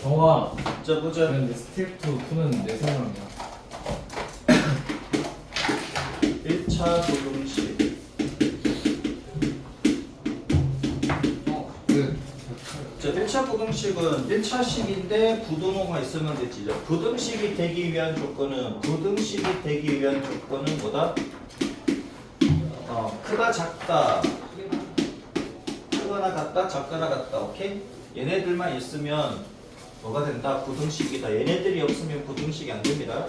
정화. 자 보자. 근데 스텝 2 푸는 내 생각이야. 1차 부등식. 끝. 자 1차 부등식은 1차식인데 부등호가 있으면 되지. 자, 부등식이 되기 위한 조건은 뭐다? 크다 작다. 크거나 같다 작거나 같다. 오케이? 얘네들만 있으면 뭐가 된다? 부등식이다. 얘네들이 없으면 부등식이 안 됩니다.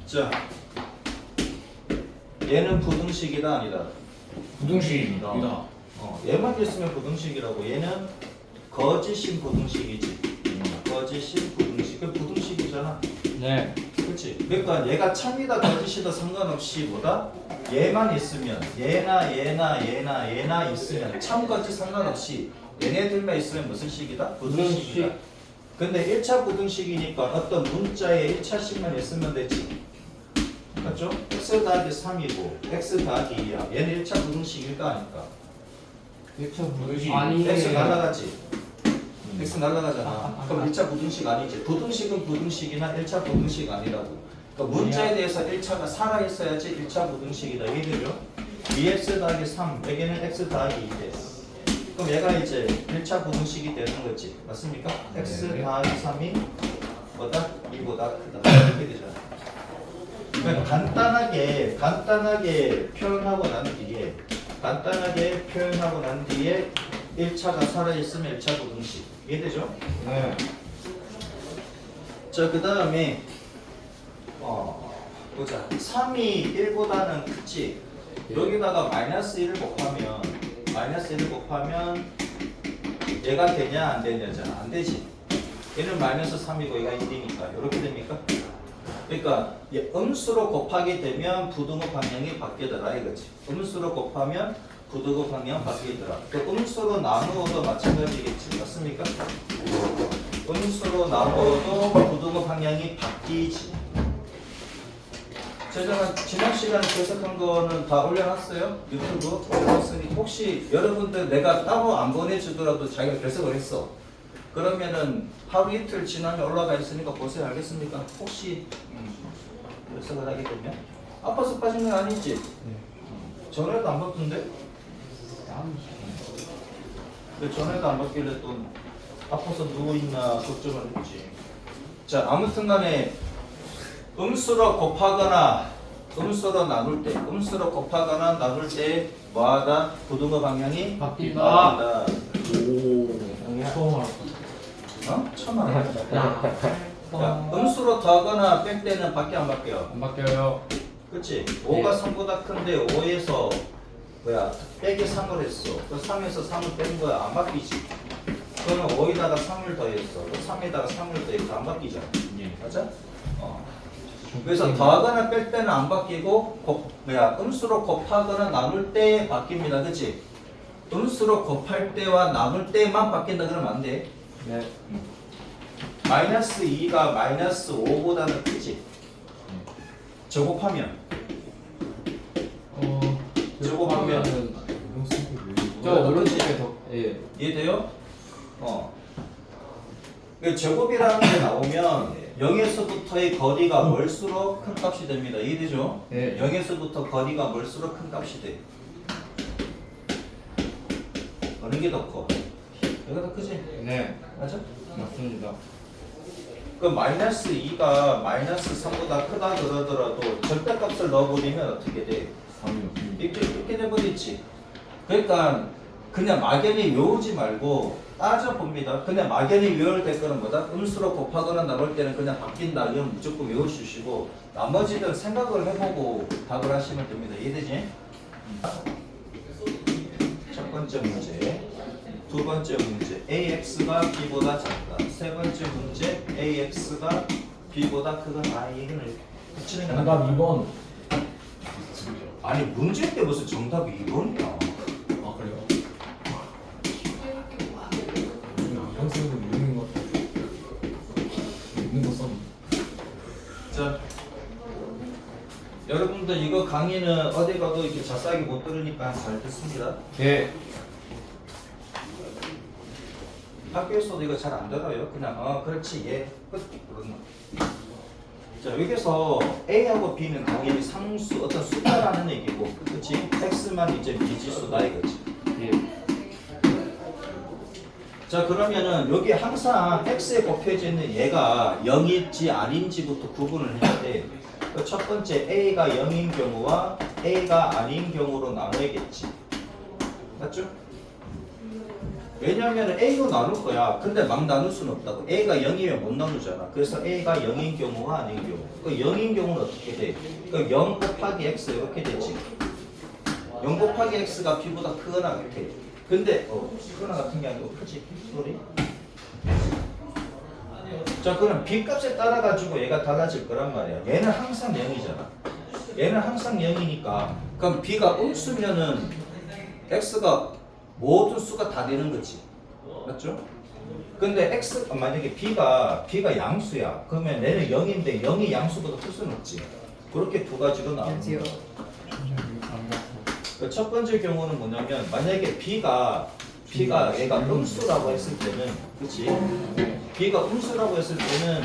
자 얘는 부등식이다 아니다? 부등식입니다. 얘만 있으면 부등식이라고. 얘는 거짓인 부등식이지. 거짓인 부등식. 그 부등식이잖아. 네. 그렇지. 그러니까 얘가 참이다 거짓이다 상관없이 뭐다? 얘만 있으면 얘나 있으면 참 거짓 상관없이 얘네들만 있으면 무슨 식이다? 부등식이다. 근데 1차 부등식이니까 어떤 문자에 1차식만 있으면 되지. 맞죠? x 더하기 3이고 x 더하기 2야. 얘는 1차 부등식일까 아닐까? 1차 부등식. x 날라가지. x 날라가잖아. 그럼 1차 부등식 아니지. 부등식은 부등식이나 1차 부등식 아니라고. 그러니까 문자에 대해서 1차가 살아있어야지 1차 부등식이다. 이해되죠? 2x 더하기 3. 여기는 x 더하기 2대. 그럼 얘가 이제 1차 부등식이 되는 거지. 맞습니까? x 더하기 3이 뭐다? 2보다 크다. 이렇게 되잖아. 그러니까 간단하게 표현하고 난 뒤에 1차가 살아있으면 1차 부등식. 이해되죠? 네. 자, 그 다음에 보자. 3이 1보다는 크지. 여기다가 -1을 곱하면 얘가 되냐 안 되냐잖아. 안 되지. 얘는 -3이고 얘가 1이니까 이렇게 됩니까? 그러니까 음수로 곱하게 되면 부등호 방향이 바뀌더라 이거지. 음수로 곱하면 부등호 방향 바뀌더라. 또 음수로 나누어도 마찬가지겠지. 맞습니까? 음수로 나누어도 부등호 방향이 바뀌지. 제가 지난 시간에 분석한 거는 다 올려놨어요. 유튜브 올려놨으니 혹시 여러분들 내가 따로 안 보내주더라도 자기가 결석을 했어. 그러면은 하루 이틀 지나면 올라가 있으니까 보세요. 알겠습니까? 혹시 결석을 하게 되면 아파서 빠진 건 아니지? 전에도 안 받던데? 왜 전에도 안 받길래 또 아파서 누워있나 걱정을 했지. 자, 아무튼 간에 음수로 곱하거나 음수로 나눌 때 뭐하다? 부등호 방향이 바뀐다. 오, 처음 알았어. 처음 알았다. 야, 음수로 더하거나 뺄 때는 밖에 안 바뀌어요. 안 바뀌어요. 그렇지? 5가 3보다 큰데 5에서 빼기 3을 했어. 그 3에서 3을 뺀 거야. 안 바뀌지. 그러면 5에다가 3을 더했어. 그 3에다가 3을 더했어. 안 바뀌잖아. 맞아? 그래서 더하거나 뺄 때는 안 바뀌고 음수로 곱하거나 나눌 때 바뀝니다. 그치? 음수로 곱할 때와 나눌 때만 바뀐다 그러면 안 돼. 네. -2가 -5보다는 크지? 제곱하면 제곱하면 저 오른쪽에 더. 예. 이해돼요? 제곱이라는 게 나오면 0에서부터의 거리가 멀수록 큰 값이 됩니다. 이해되죠? 네. 0에서부터 거리가 멀수록 큰 값이 돼. 어느 게 더 커? 여기가 더 크지? 네. 맞아? 맞습니다. 그럼 -2가 -3보다 크다 그러더라도 절대값을 넣어버리면 어떻게 돼? 3이요. 이렇게 돼버리지. 그러니까 그냥 막연히 외우지 말고 따져봅니다. 그냥 막연히 외울 때 거는 뭐다? 음수로 곱하거나 나눌 때는 그냥 바뀐다. 이건 무조건 외워주시고 나머지는 생각을 해보고 답을 하시면 됩니다. 이해되지? 첫 번째 문제, 두 번째 문제 AX가 B보다 작다. 세 번째 문제 AX가 B보다 크다. 이거는 붙이는 게 정답 2번. 아니 문제 때 무슨 정답이 2번이야. 아 그래요? 영수는 있는 거 썼는데. 자, 여러분들 이거 강의는 어디 가도 이렇게 자세하게 못 들으니까 잘 듣습니다. 네. 학교에서도 이거 잘 안 들어요. 그냥 그렇지 예 끝. 그런 거. 자 여기서 A하고 B는 당연히 상수 어떤 숫자라는 얘기고 그렇지 X만 이제 미지수다 이거지. 예. 자 그러면은 여기 항상 X에 곱해져 있는 얘가 0인지 아닌지부터 구분을 해야 돼. 그 첫 번째 A가 0인 경우와 A가 아닌 경우로 나눠야겠지. 맞죠? 왜냐하면 A로 나눌 거야. 근데 막 나눌 수는 없다고. A가 0이면 못 나누잖아. 그래서 A가 0인 경우와 아닌 경우. 그 0인 경우는 어떻게 돼? 그 0 곱하기 X 이렇게 되지. 0 곱하기 X가 B보다 크거나 같아. 근데 크거나 같은 게 아니고 크지. 소리. 자 그럼 B 값에 따라 가지고 얘가 달라질 거란 말이야. 얘는 항상 0이잖아. 얘는 항상 0이니까 그럼 B가 음수면은 X가 모든 수가 다 되는 거지. 맞죠? 근데 X 만약에 B가 양수야. 그러면 얘는 0인데 0이 양수보다 클 수는 없지. 그렇게 두 가지로 나오는 거야. 첫 번째 경우는 뭐냐면 만약에 B가 얘가 음수라고 했을 때는 그치? B가 음수라고 했을 때는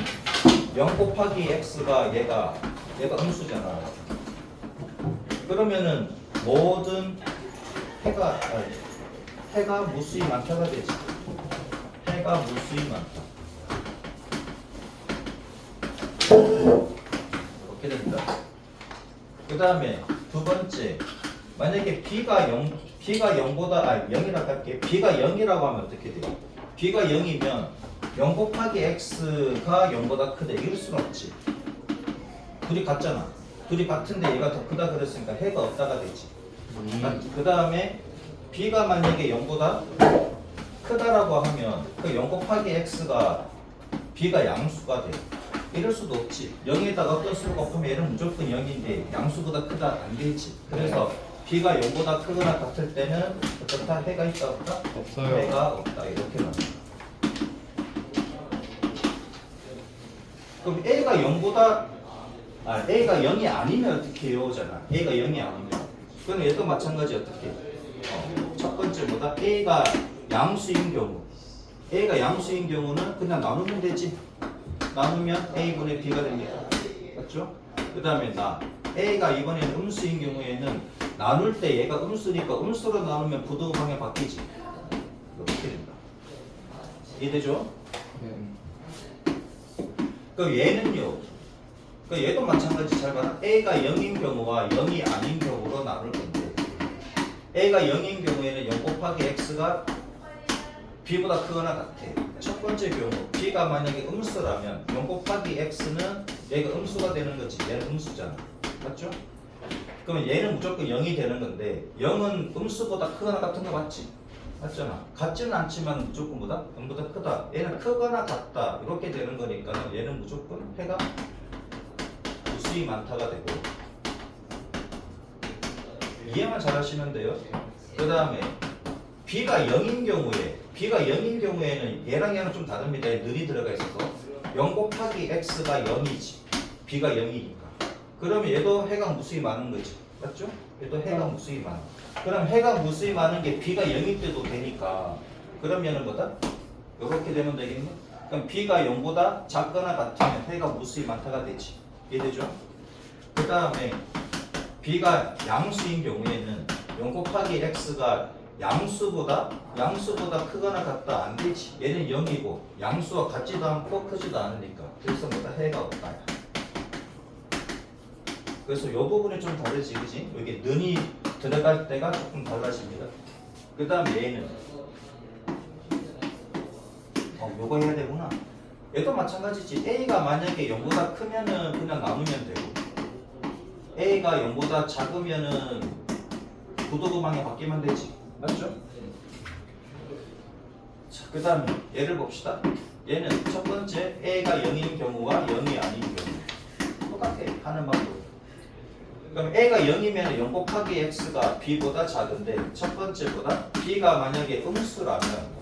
0 곱하기 X가 얘가 음수잖아. 그러면은 모든 해가 무수히 많다가 되지. 해가 무수히 많다. 이렇게 됩니다. 그 다음에 두 번째 만약에 B가 0보다 0이라고 할게. B가 0이라고 하면 어떻게 돼요? B가 0이면 0 곱하기 X가 0보다 크다. 이럴 수는 없지. 둘이 같잖아. 둘이 같은데 얘가 더 크다 그랬으니까 해가 없다가 되지. 그 다음에 B가 만약에 0보다 크다라고 하면 그 0 곱하기 X가 B가 양수가 돼. 이럴 수도 없지. 0에다가 어떤 수를 곱하면 얘는 무조건 0인데 양수보다 크다 안 되지. 그래서 B가 0보다 크거나 같을 때는 어떻다? 해가 있다 없다? 없어요. 해가 없다. 이렇게 나옵니다. 그럼 A가 0이 아니면 어떻게 해요? 잖아. A가 0이 아니면. 그럼 얘도 마찬가지 어떻게? 첫 번째보다 A가 양수인 경우. A가 양수인 경우는 그냥 나누면 되지. 나누면 A분의 B가 됩니다. 맞죠? 그 다음에 A가 이번에는 음수인 경우에는 나눌 때 얘가 음수니까 음수로 나누면 부등호방에 바뀌지. 이렇게 된다. 이해되죠? 그럼 얘는요. 그 얘도 마찬가지 잘 봐라. A가 0인 경우와 0이 아닌 경우로 나눌 건데 A가 0인 경우에는 0 곱하기 X가 B보다 크거나 같아. 첫 번째 경우 B가 만약에 음수라면 0 곱하기 X는 얘가 음수가 되는 거지. 얘는 음수잖아. 맞죠? 그러면 얘는 무조건 0이 되는 건데 0은 음수보다 크거나 같은 거 맞지? 맞잖아. 같지는 않지만 무조건 보다 0보다 크다. 얘는 크거나 같다. 이렇게 되는 거니까 얘는 무조건 해가 무수히 많다가 되고 이해만 잘 하시면 돼요. 그 다음에 B가 0인 경우에는 얘랑 얘는 좀 다릅니다. 늘이 들어가 있어서 0 곱하기 X가 0이지. B가 0이니까. 그러면 얘도 해가 무수히 많은 거지. 맞죠? 얘도 해가 무수히 많아. 그럼 해가 무수히 많은 게 B가 0일 때도 되니까 그러면은 뭐다? 이렇게 되면 되겠네? 그럼 B가 0보다 작거나 같으면 해가 무수히 많다가 되지. 이해되죠? 그 다음에 B가 양수인 경우에는 0 곱하기 X가 양수보다 크거나 같다 안 되지. 얘는 0이고 양수와 같지도 않고 크지도 않으니까. 그래서 뭐다? 해가 없다. 그래서 이 부분이 좀 다르지, 그지? 여기 는이 들어갈 때가 조금 달라집니다. 그 다음 얘는 요거 해야 되구나. 얘도 마찬가지지. A가 만약에 0보다 크면은 그냥 나누면 되고 A가 0보다 작으면은 부등호방에 바뀌면 되지. 맞죠? 자, 그 다음에 얘를 봅시다. 얘는 첫 번째 A가 0인 경우와 0이 아닌 경우 똑같아. 하는 방법. 그럼 A가 0이면 0 곱하기 X가 B보다 작은데 첫 번째보다 B가 만약에 음수라면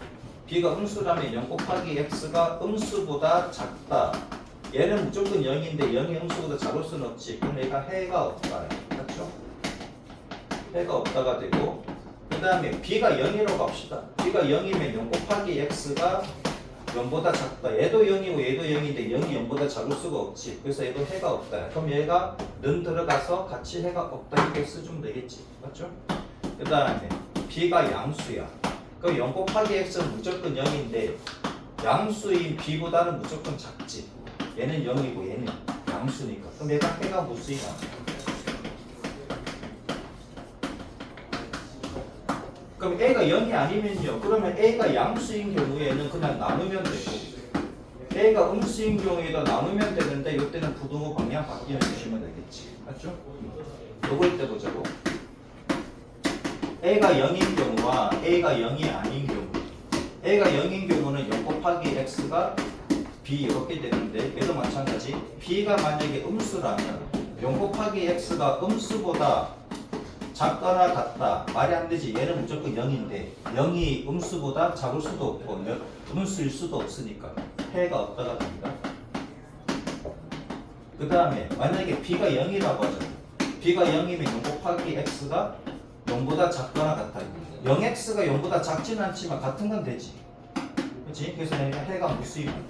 0 곱하기 X가 음수보다 작다. 얘는 무조건 0인데 0이 음수보다 작을 수는 없지. 그럼 얘가 해가 없다. 맞죠? 해가 없다가 되고 그 다음에 B가 0이라고 합시다. B가 0이면 0 곱하기 X가 0보다 작다. 얘도 0이고 얘도 0인데 0이 0보다 작을 수가 없지. 그래서 얘도 해가 없다. 그럼 얘가 는 들어가서 같이 해가 없다 이렇게 써주면 되겠지. 맞죠? 그 다음에 b가 양수야. 그럼 0 곱하기 x는 무조건 0인데 양수인 b보다는 무조건 작지. 얘는 0이고 얘는 양수니까. 그럼 얘가 해가 무수이나. 그럼 a가 0이 아니면요. 그러면 a가 양수인 경우에는 그냥 나누면 되고 a가 음수인 경우에도 나누면 되는데 이때는 부등호 방향 바뀌어 주시면 되겠지. 맞죠? 요걸 때 보자고. a가 0인 경우와 a가 0이 아닌 경우. a가 0인 경우는 0 곱하기 x가 b 이렇게 되는데 얘도 마찬가지. b가 만약에 음수라면 0 곱하기 x가 음수보다 작거나 같다. 말이 안 되지. 얘는 무조건 0인데 0이 음수보다 작을 수도 없고 음수일 수도 없으니까 해가 없다가 됩니다. 그 다음에 만약에 b가 0이라고 하죠. b가 0이면 0 곱하기 x가 0보다 작거나 같다. 0x가 0보다 작지는 않지만 같은 건 되지. 그렇지? 그래서 해가 무수이면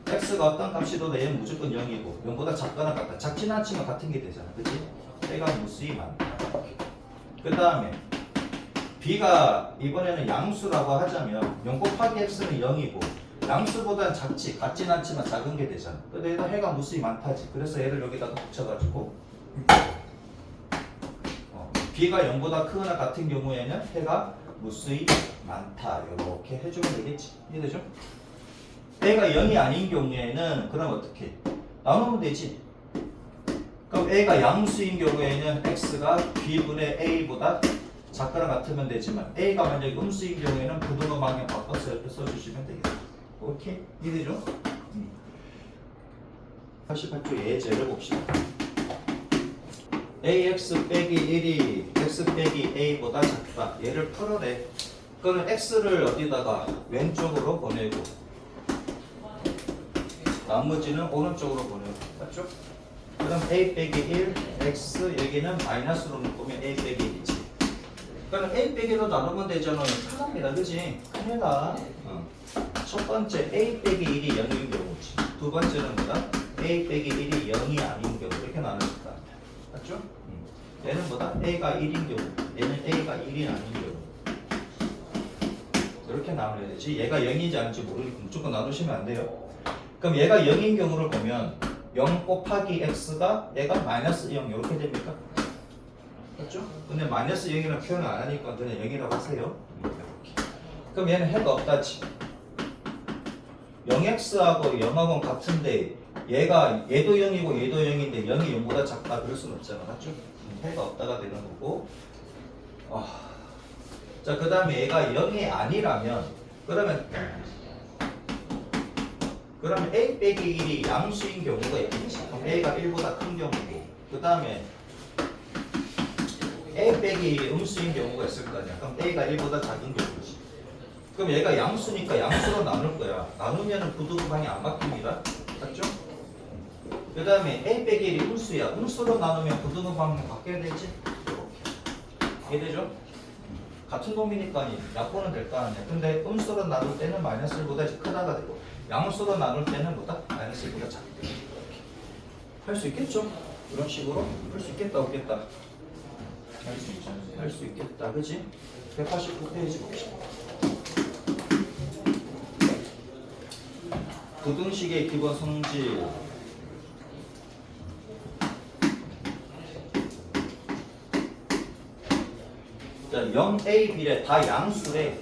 x가 어떤 값이도 얘는 무조건 0이고 0보다 작거나 같다. 작지는 않지만 같은 게 되잖아. 그렇지? 해가 무수히 많다. 그 다음에 b가 이번에는 양수라고 하자면 0 곱하기 x는 0이고 양수보다는 작지. 같진 않지만 작은 게 되잖아. 근데 얘도 해가 무수히 많다지. 그래서 얘를 여기다가 붙여가지고 b가 0보다 크거나 같은 경우에는 해가 무수히 많다. 이렇게 해주면 되겠지. 이해되죠? a가 0이 아닌 경우에는 그럼 어떻게? 나누면 되지. 그럼 a가 양수인 경우에는 x가 b분의 a보다 작거나 같으면 되지만 a가 만약에 음수인 경우에는 부등호 방향 바꿔서 이렇게 써주시면 되겠다. 오케이? 이해되죠? 88조 예제를 봅시다. ax 빼기 1이 x 빼기 a보다 작다. 얘를 풀어내. 그러면 x를 어디다가 왼쪽으로 보내고 나머지는 오른쪽으로 보내고. 맞죠? 그럼 a 빼기 1, x 여기는 마이너스로 묶으면 a 빼기 1이지. 그럼 a 빼기로 나누면 되잖아. 편합니다. 그지? 큰일다. 첫 번째 a 빼기 1이 0인 경우지. 두 번째는 뭐다? a 빼기 1이 0이 아닌 경우. 이렇게 나눌 수 있다. 맞죠? 얘는 뭐다? a가 1인 경우. 얘는 a가 1이 아닌 경우. 이렇게 나눠야 되지. 얘가 0인지 아닌지 모르니까 무조건 나누시면 안 돼요. 그럼 얘가 0인 경우를 보면 0 곱하기 x가 얘가 마이너스 0 이렇게 됩니까? 맞죠? 근데 마이너스 0이라는 표현을 안 하니까 그냥 0이라고 하세요. 이렇게. 그럼 얘는 해가 없다지. 0x하고 0하고는 같은데 얘도 0이고 얘도 0인데 0이 0보다 작다 그럴 수는 없잖아. 맞죠? 해가 없다가 되는 거고. 자, 그 다음에 얘가 0이 아니라면 그러면 a 빼기 1이 양수인 경우가 있겠지. 그럼 a가 1보다 큰 경우고 그 다음에 a 빼기 1이 음수인 경우가 있을 거 아니야. 그럼 a가 1보다 작은 경우지. 그럼 얘가 양수니까 양수로 나눌 거야. 나누면 부등호 방이 안 바뀝니다. 맞죠? 그 다음에 a 빼기 1이 음수야. 음수로 나누면 부등호 방이 바뀌어야 되지. 이렇게. 이해되죠? 같은 놈이니까 약분은 될 거 아니야. 근데 음수로 나눌 때는 마이너스 1보다 크다가 되고 양수로 나눌 때는 뭐다? 마이너스 1보다 작게 되고. 할 수 있겠죠? 이런 식으로 할 수 있겠다 없겠다? 할 수 있죠. 할 수 있겠다. 그치? 189페이지 봅시다. 부등식의 기본 성질. 자, 0a, b래. 다 양수래.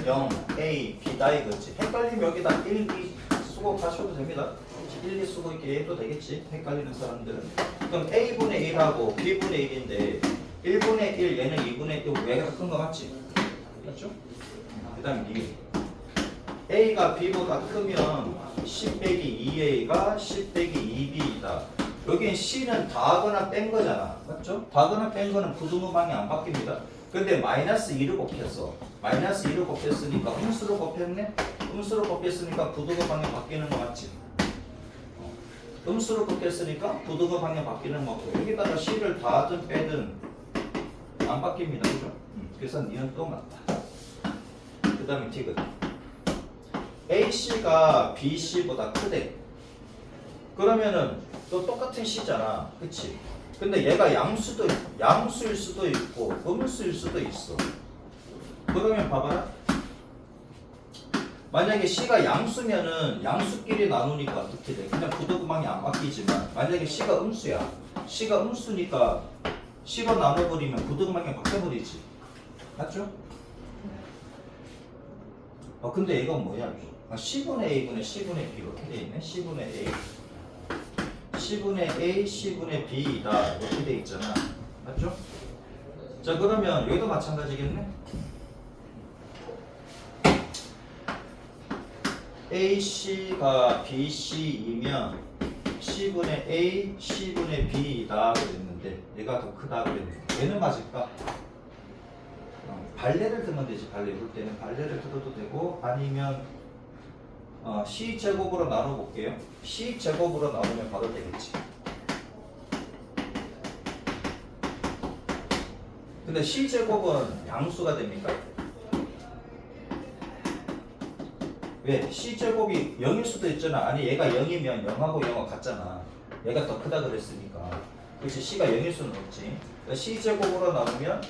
0, a, b다 이거지. 헷갈리면 여기다 1, 2 쓰고 가셔도 됩니다. 1, 2 쓰고 이렇게 해도 되겠지. 헷갈리는 사람들은. 그럼 a분의 1하고 b분의 1인데 1분의 1 얘는 2분의 1 얘가 큰 거 맞지? 맞죠? 그 다음에 이게 a가 b보다 크면 10 빼기 2a가 10 빼기 2b이다. 여기는 c는 다하거나 뺀 거잖아. 맞죠? 다하거나 뺀 거는 부등호 방이 안 바뀝니다. 근데 마이너스 2를 곱했어. 마이너스 2를 곱했으니까 음수로 곱했네? 음수로 곱했으니까 부등호 방향 바뀌는 거 맞지? 음수로 곱했으니까 부등호 방향 바뀌는 거고 여기다가 c를 더하든 빼든 안 바뀝니다. 그죠? 그래서 니은 또 맞다. 그 다음에 t거든. AC가 BC보다 크대. 그러면은 또 똑같은 C잖아. 그치? 근데 얘가 양수일 수도 있고 음수일 수도 있어. 그러면 봐봐라. 만약에 C가 양수면은 양수끼리 나누니까 어떻게 돼? 그냥 부등호방이 안 바뀌지만 만약에 C가 음수야. C가 음수니까 C로 나눠버리면 부등호방이 바뀌어버리지. 맞죠? 근데 이건 뭐야? C분의 A분의 C분의 B 이렇게 돼 있네. C분의 A C분의 A, C분의 B다 이렇게 돼 있잖아. 맞죠? 자 그러면 여기도 마찬가지겠네. AC가 BC이면 C분의 A, C분의 B다 그랬는데 얘가 더 크다 그랬는데 얘는 맞을까? 발레를 들면 되지. 발레 이럴 때는 발레를 들어도 되고 아니면 C제곱으로 나눠볼게요. C제곱으로 나누면 바로 되겠지. 근데 C제곱은 양수가 됩니까? 왜? C제곱이 0일 수도 있잖아. 아니 얘가 0이면 0하고 0은 같잖아. 얘가 더 크다 그랬으니까. 그렇지. C가 0일 수는 없지. 그러니까 C제곱으로 나누면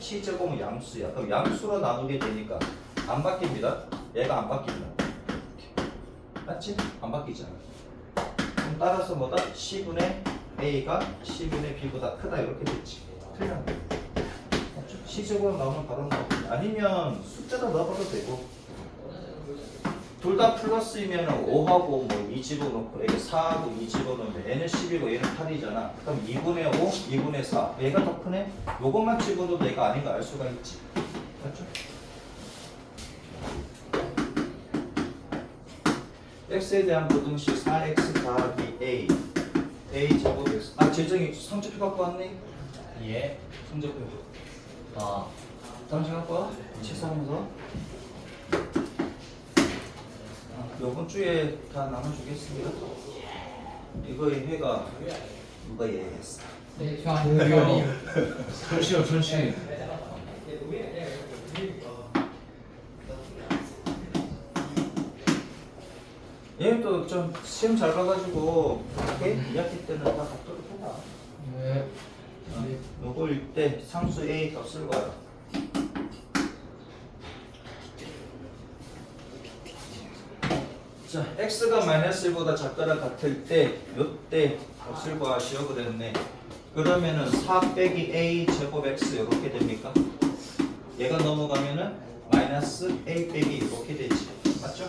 C제곱은 양수야. 그럼 양수로 나누게 되니까 안 바뀝니다. 얘가 안 바뀝니다. 맞지? 안 바뀌잖아. 그럼 따라서 뭐다? C분의 A가 C분의 B보다 크다 이렇게 됐지. 틀렸네. 맞죠? C제곱으로 나오면 바로 나오고 아니면 숫자도 넣어봐도 되고 둘 다 플러스이면 5하고 뭐 2 집어넣고 이게 4하고 2 집어넣으면 얘는 10이고 얘는 8이잖아. 그럼 2분의 5, 2분의 4 얘가 더 크네? 요것만 집어넣어도 얘가 아닌 거 알 수가 있지. 맞죠? x에 대한 부등식 4x 더하기 a 제곱 x 재정이 성적표 갖고 왔네? 예. 성적표 아. 당신 갖고 와? 치사하면서 이번 주에 다 나눠주겠습니다. 이거의 회가 누가 예했어? 네, 저아니요. 천시요 천시. 얘는 또 좀 시험 잘 봐가지고 2학기 때는 다 갖도록 해라. 네. 요거일 때 상수 A 값을 봐라. 자, x가 마이너스 1보다 작거나 같을 때 요때 값을 구하시오 그랬네. 그러면은 4 빼기 a 제곱 x 이렇게 됩니까? 얘가 넘어가면은 마이너스 a 빼기 이렇게 되지. 맞죠?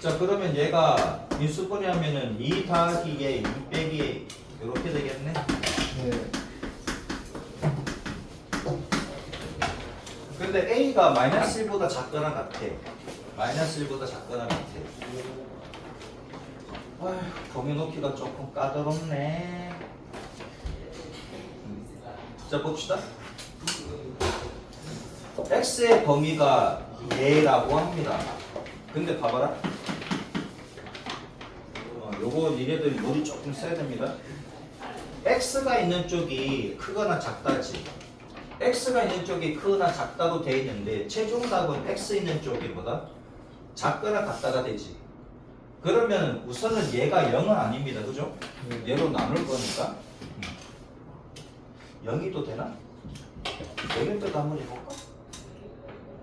자, 그러면 얘가 인수분해 하면은 2 더하기 a 2 빼기 a 이렇게 되겠네. 네. 근데 a가 마이너스 1보다 작거나 같아. 마이너스 1보다 작거나 같아. 아휴, 범위 놓기가 조금 까다롭네. 자, 봅시다. x의 범위가 얘라고 합니다. 근데 봐봐라. 요거 니네들 머리 조금 써야 됩니다. x가 있는 쪽이 크거나 작다지. x가 있는 쪽이 크거나 작다고 돼 있는데 최종 답은 x 있는 쪽이 뭐다? 작거나 같다가 되지. 그러면 우선은 얘가 0은 아닙니다. 그죠? 얘로 나눌 거니까 0이 또 되나? 0일 때도 한번 해볼까?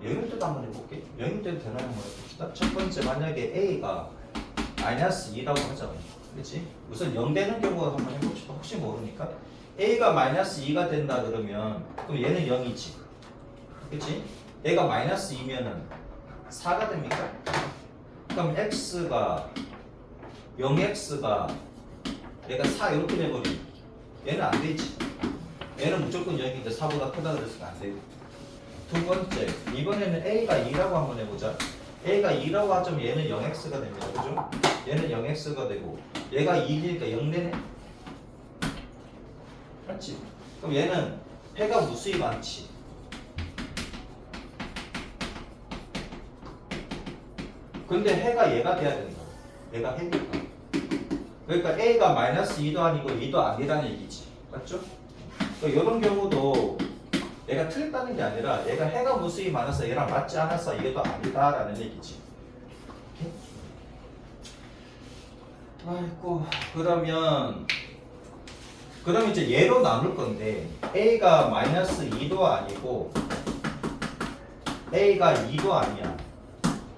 0일 때도 한번 해볼게. 0일 때도 되나 한번 해봅시다. 첫 번째 만약에 a가 마이너스 2라고 하자. 그렇지? 우선 0 되는 경우를 한번 해봅시다. 혹시 모르니까 a가 마이너스 2가 된다 그러면 그럼 얘는 0이지. 그렇지? 얘가 마이너스 2면은 4가 됩니까? 그럼 x가 0x가 얘가 4 이렇게 돼버리면 얘는 안 되지. 얘는 무조건 0인데 4보다 크다 그랬으면 안 되고. 두 번째, 이번에는 a가 2라고 한번 해보자. a가 2라고 하자면 얘는 0x가 됩니다. 그죠? 얘는 0x가 되고 얘가 2니까 0 되네. 맞지? 그럼 얘는 해가 무수히 많지. 근데 해가 얘가 돼야 된다. 얘가 해니까. 그러니까 a가 마이너스 2도 아니고 2도 아니라는 얘기지. 맞죠? 그러니까 이런 경우도 얘가 틀렸다는 게 아니라 얘가 해가 무수히 많아서 얘랑 맞지 않아서 이게도 아니다라는 얘기지. 아이고 그러면 이제 얘로 나눌 건데 A가 마이너스 2도 아니고 A가 2도 아니야.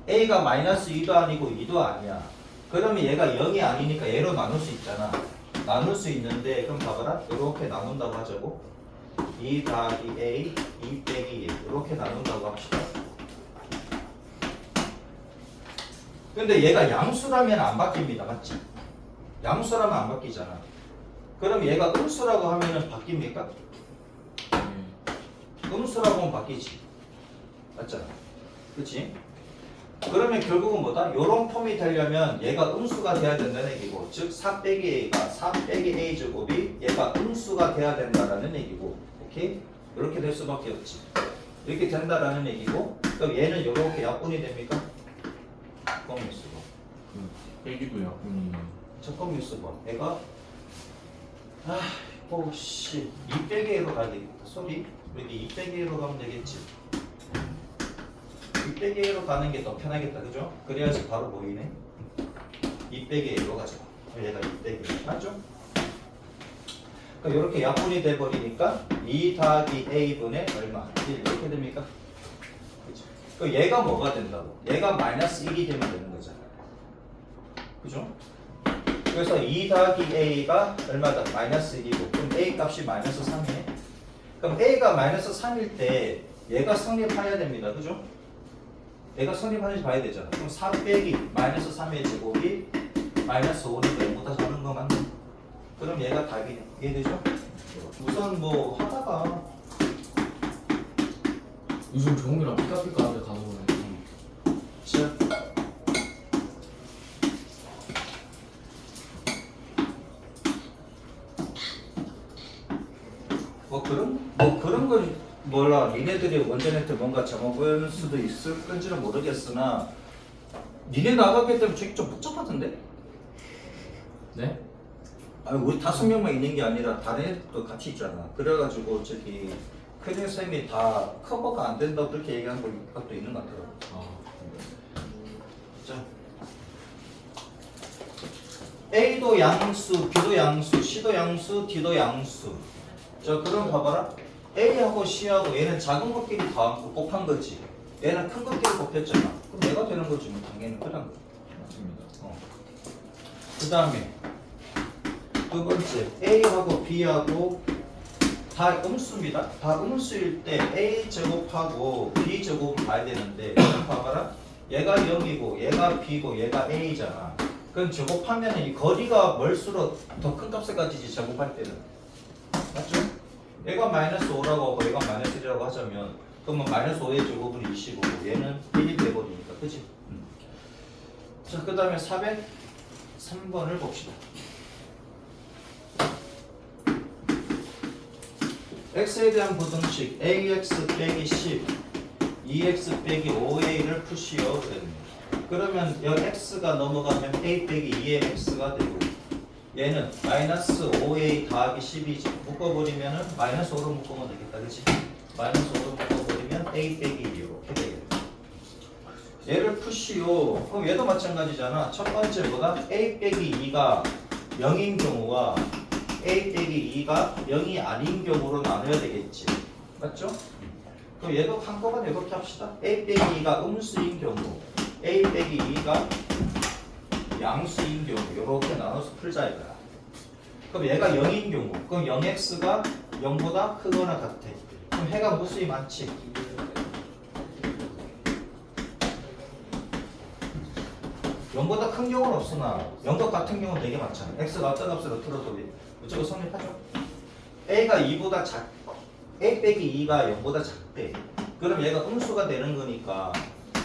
A가 마이너스 2도 아니고 2도 아니야. 그러면 얘가 0이 아니니까 얘로 나눌 수 있잖아. 나눌 수 있는데 그럼 봐봐라. 이렇게 나눈다고 하자고. 2 더하기 A 2 빼기 1 이렇게 나눈다고 합시다. 근데 얘가 양수라면 안 바뀝니다. 맞지? 양수라면 안 바뀌잖아. 그럼 얘가 음수라고 하면은 바뀝니까? 음수라고 하면 바뀌지. 맞잖아. 그치? 그러면 결국은 뭐다? 요런 폼이 되려면 얘가 음수가 돼야 된다는 얘기고, 즉 4 빼기 A가 4 빼기 A 제곱이 얘가 음수가 돼야 된다라는 얘기고, 오케이? 이렇게 될 수밖에 없지. 이렇게 된다라는 얘기고, 그럼 얘는 요렇게 약분이 됩니까? 적공미수고. 빼기고요. 적공미수고. 얘가 오씨 2 빼기 A로 가야 되겠다. 소리. 이렇게 2 빼기 A로 가면 되겠지. 2 빼기 A로 가는 게 더 편하겠다. 그죠? 그래야지 바로 보이네. 2 빼기 A로 가자. 얘가 2 빼기 A. 맞죠? 그러니까 이렇게 약분이 돼버리니까 2 더하기 A분의 얼마? 1 이렇게 됩니까? 그죠? 그럼 얘가 뭐가 된다고? 얘가 마이너스 1이 되면 되는 거잖아. 그죠? 그래서 2 더하기 A가 얼마다? 마이너스 1이고 그럼 A 값이 마이너스 3이네. 그럼 A가 마이너스 3일 때 얘가 성립해야 됩니다. 그죠? 얘가 성립하는지 봐야 되잖아. 그럼 4 빼기 마이너스 3의 제곱이 마이너스 5니까 못다 잡는 거 맞네. 그럼 얘가 답이네. 이해되죠? 우선 뭐 하다가 요즘 종이랑 삐까삐까하게 가서 보네. 자 뭐 그런 건 몰라. 니네들이 원전한테 뭔가 잘못 보일 수도 있을 건지는 모르겠으나 니네 나갔기 때문에 저기 좀 복잡하던데? 네? 아니 우리 5명만 있는 게 아니라 다른 애들도 같이 있잖아. 그래가지고 저기 큰일 쌤이 다 커버가 안 된다고 그렇게 얘기한 것도 있는 것 같더라고. 자, A도 양수, B도 양수, C도 양수, D도 양수. 자, 그럼 봐봐라. A하고 C하고 얘는 작은 것끼리 곱한 거지. 얘는 큰 것끼리 곱했잖아. 그럼 얘가 되는 거지. 뭐 당연히 그런 거. 맞습니다. 그 다음에 두 번째 A하고 B하고 다 음수입니다. 다 음수일 때 A 제곱하고 B 제곱을 봐야 되는데 봐봐라. 얘가 0이고 얘가 B고 얘가 A잖아. 그럼 제곱하면 이 거리가 멀수록 더 큰 값을 가지지. 제곱할 때는 맞죠? 얘가 마이너스 5라고 하고 얘가 마이너스 1이라고 하자면 그러면 마이너스 5의 제곱은 20이고 얘는 1이 돼버리니까 그치? 자, 그 다음에 403번을 봅시다. x에 대한 부등식 ax 빼기 10 2x 빼기 5a를 푸시오 그랬습니다. 그러면 여기 x가 넘어가면 a 빼기 2의 x가 되고 얘는 마이너스 5a 더하기 10이지. 묶어버리면은 마이너스 5로 묶으면 되겠다. 그치? 마이너스 5로 묶어버리면 a 빼기 2 이렇게 되겠다. 얘를 푸시오. 그럼 얘도 마찬가지잖아. 첫 번째 뭐다? a 빼기 2가 0인 경우와 a 빼기 2가 0이 아닌 경우로 나눠야 되겠지. 맞죠? 그럼 얘도 한꺼번에 이렇게 합시다. a 빼기 2가 음수인 경우 a 빼기 2가 양수인 경우 이렇게 나눠서 풀자 이거야. 그럼 얘가 0인 경우 그럼 0x가 0보다 크거나 같아. 그럼 해가 무수히 많지. 0보다 큰 경우는 없으나 0과 같은 경우는 되게 많잖아. x가 어떤 값으로 틀어도 무조건 성립하죠. a가 2보다 a 빼기 2가 0보다 작대. 그럼 얘가 음수가 되는 거니까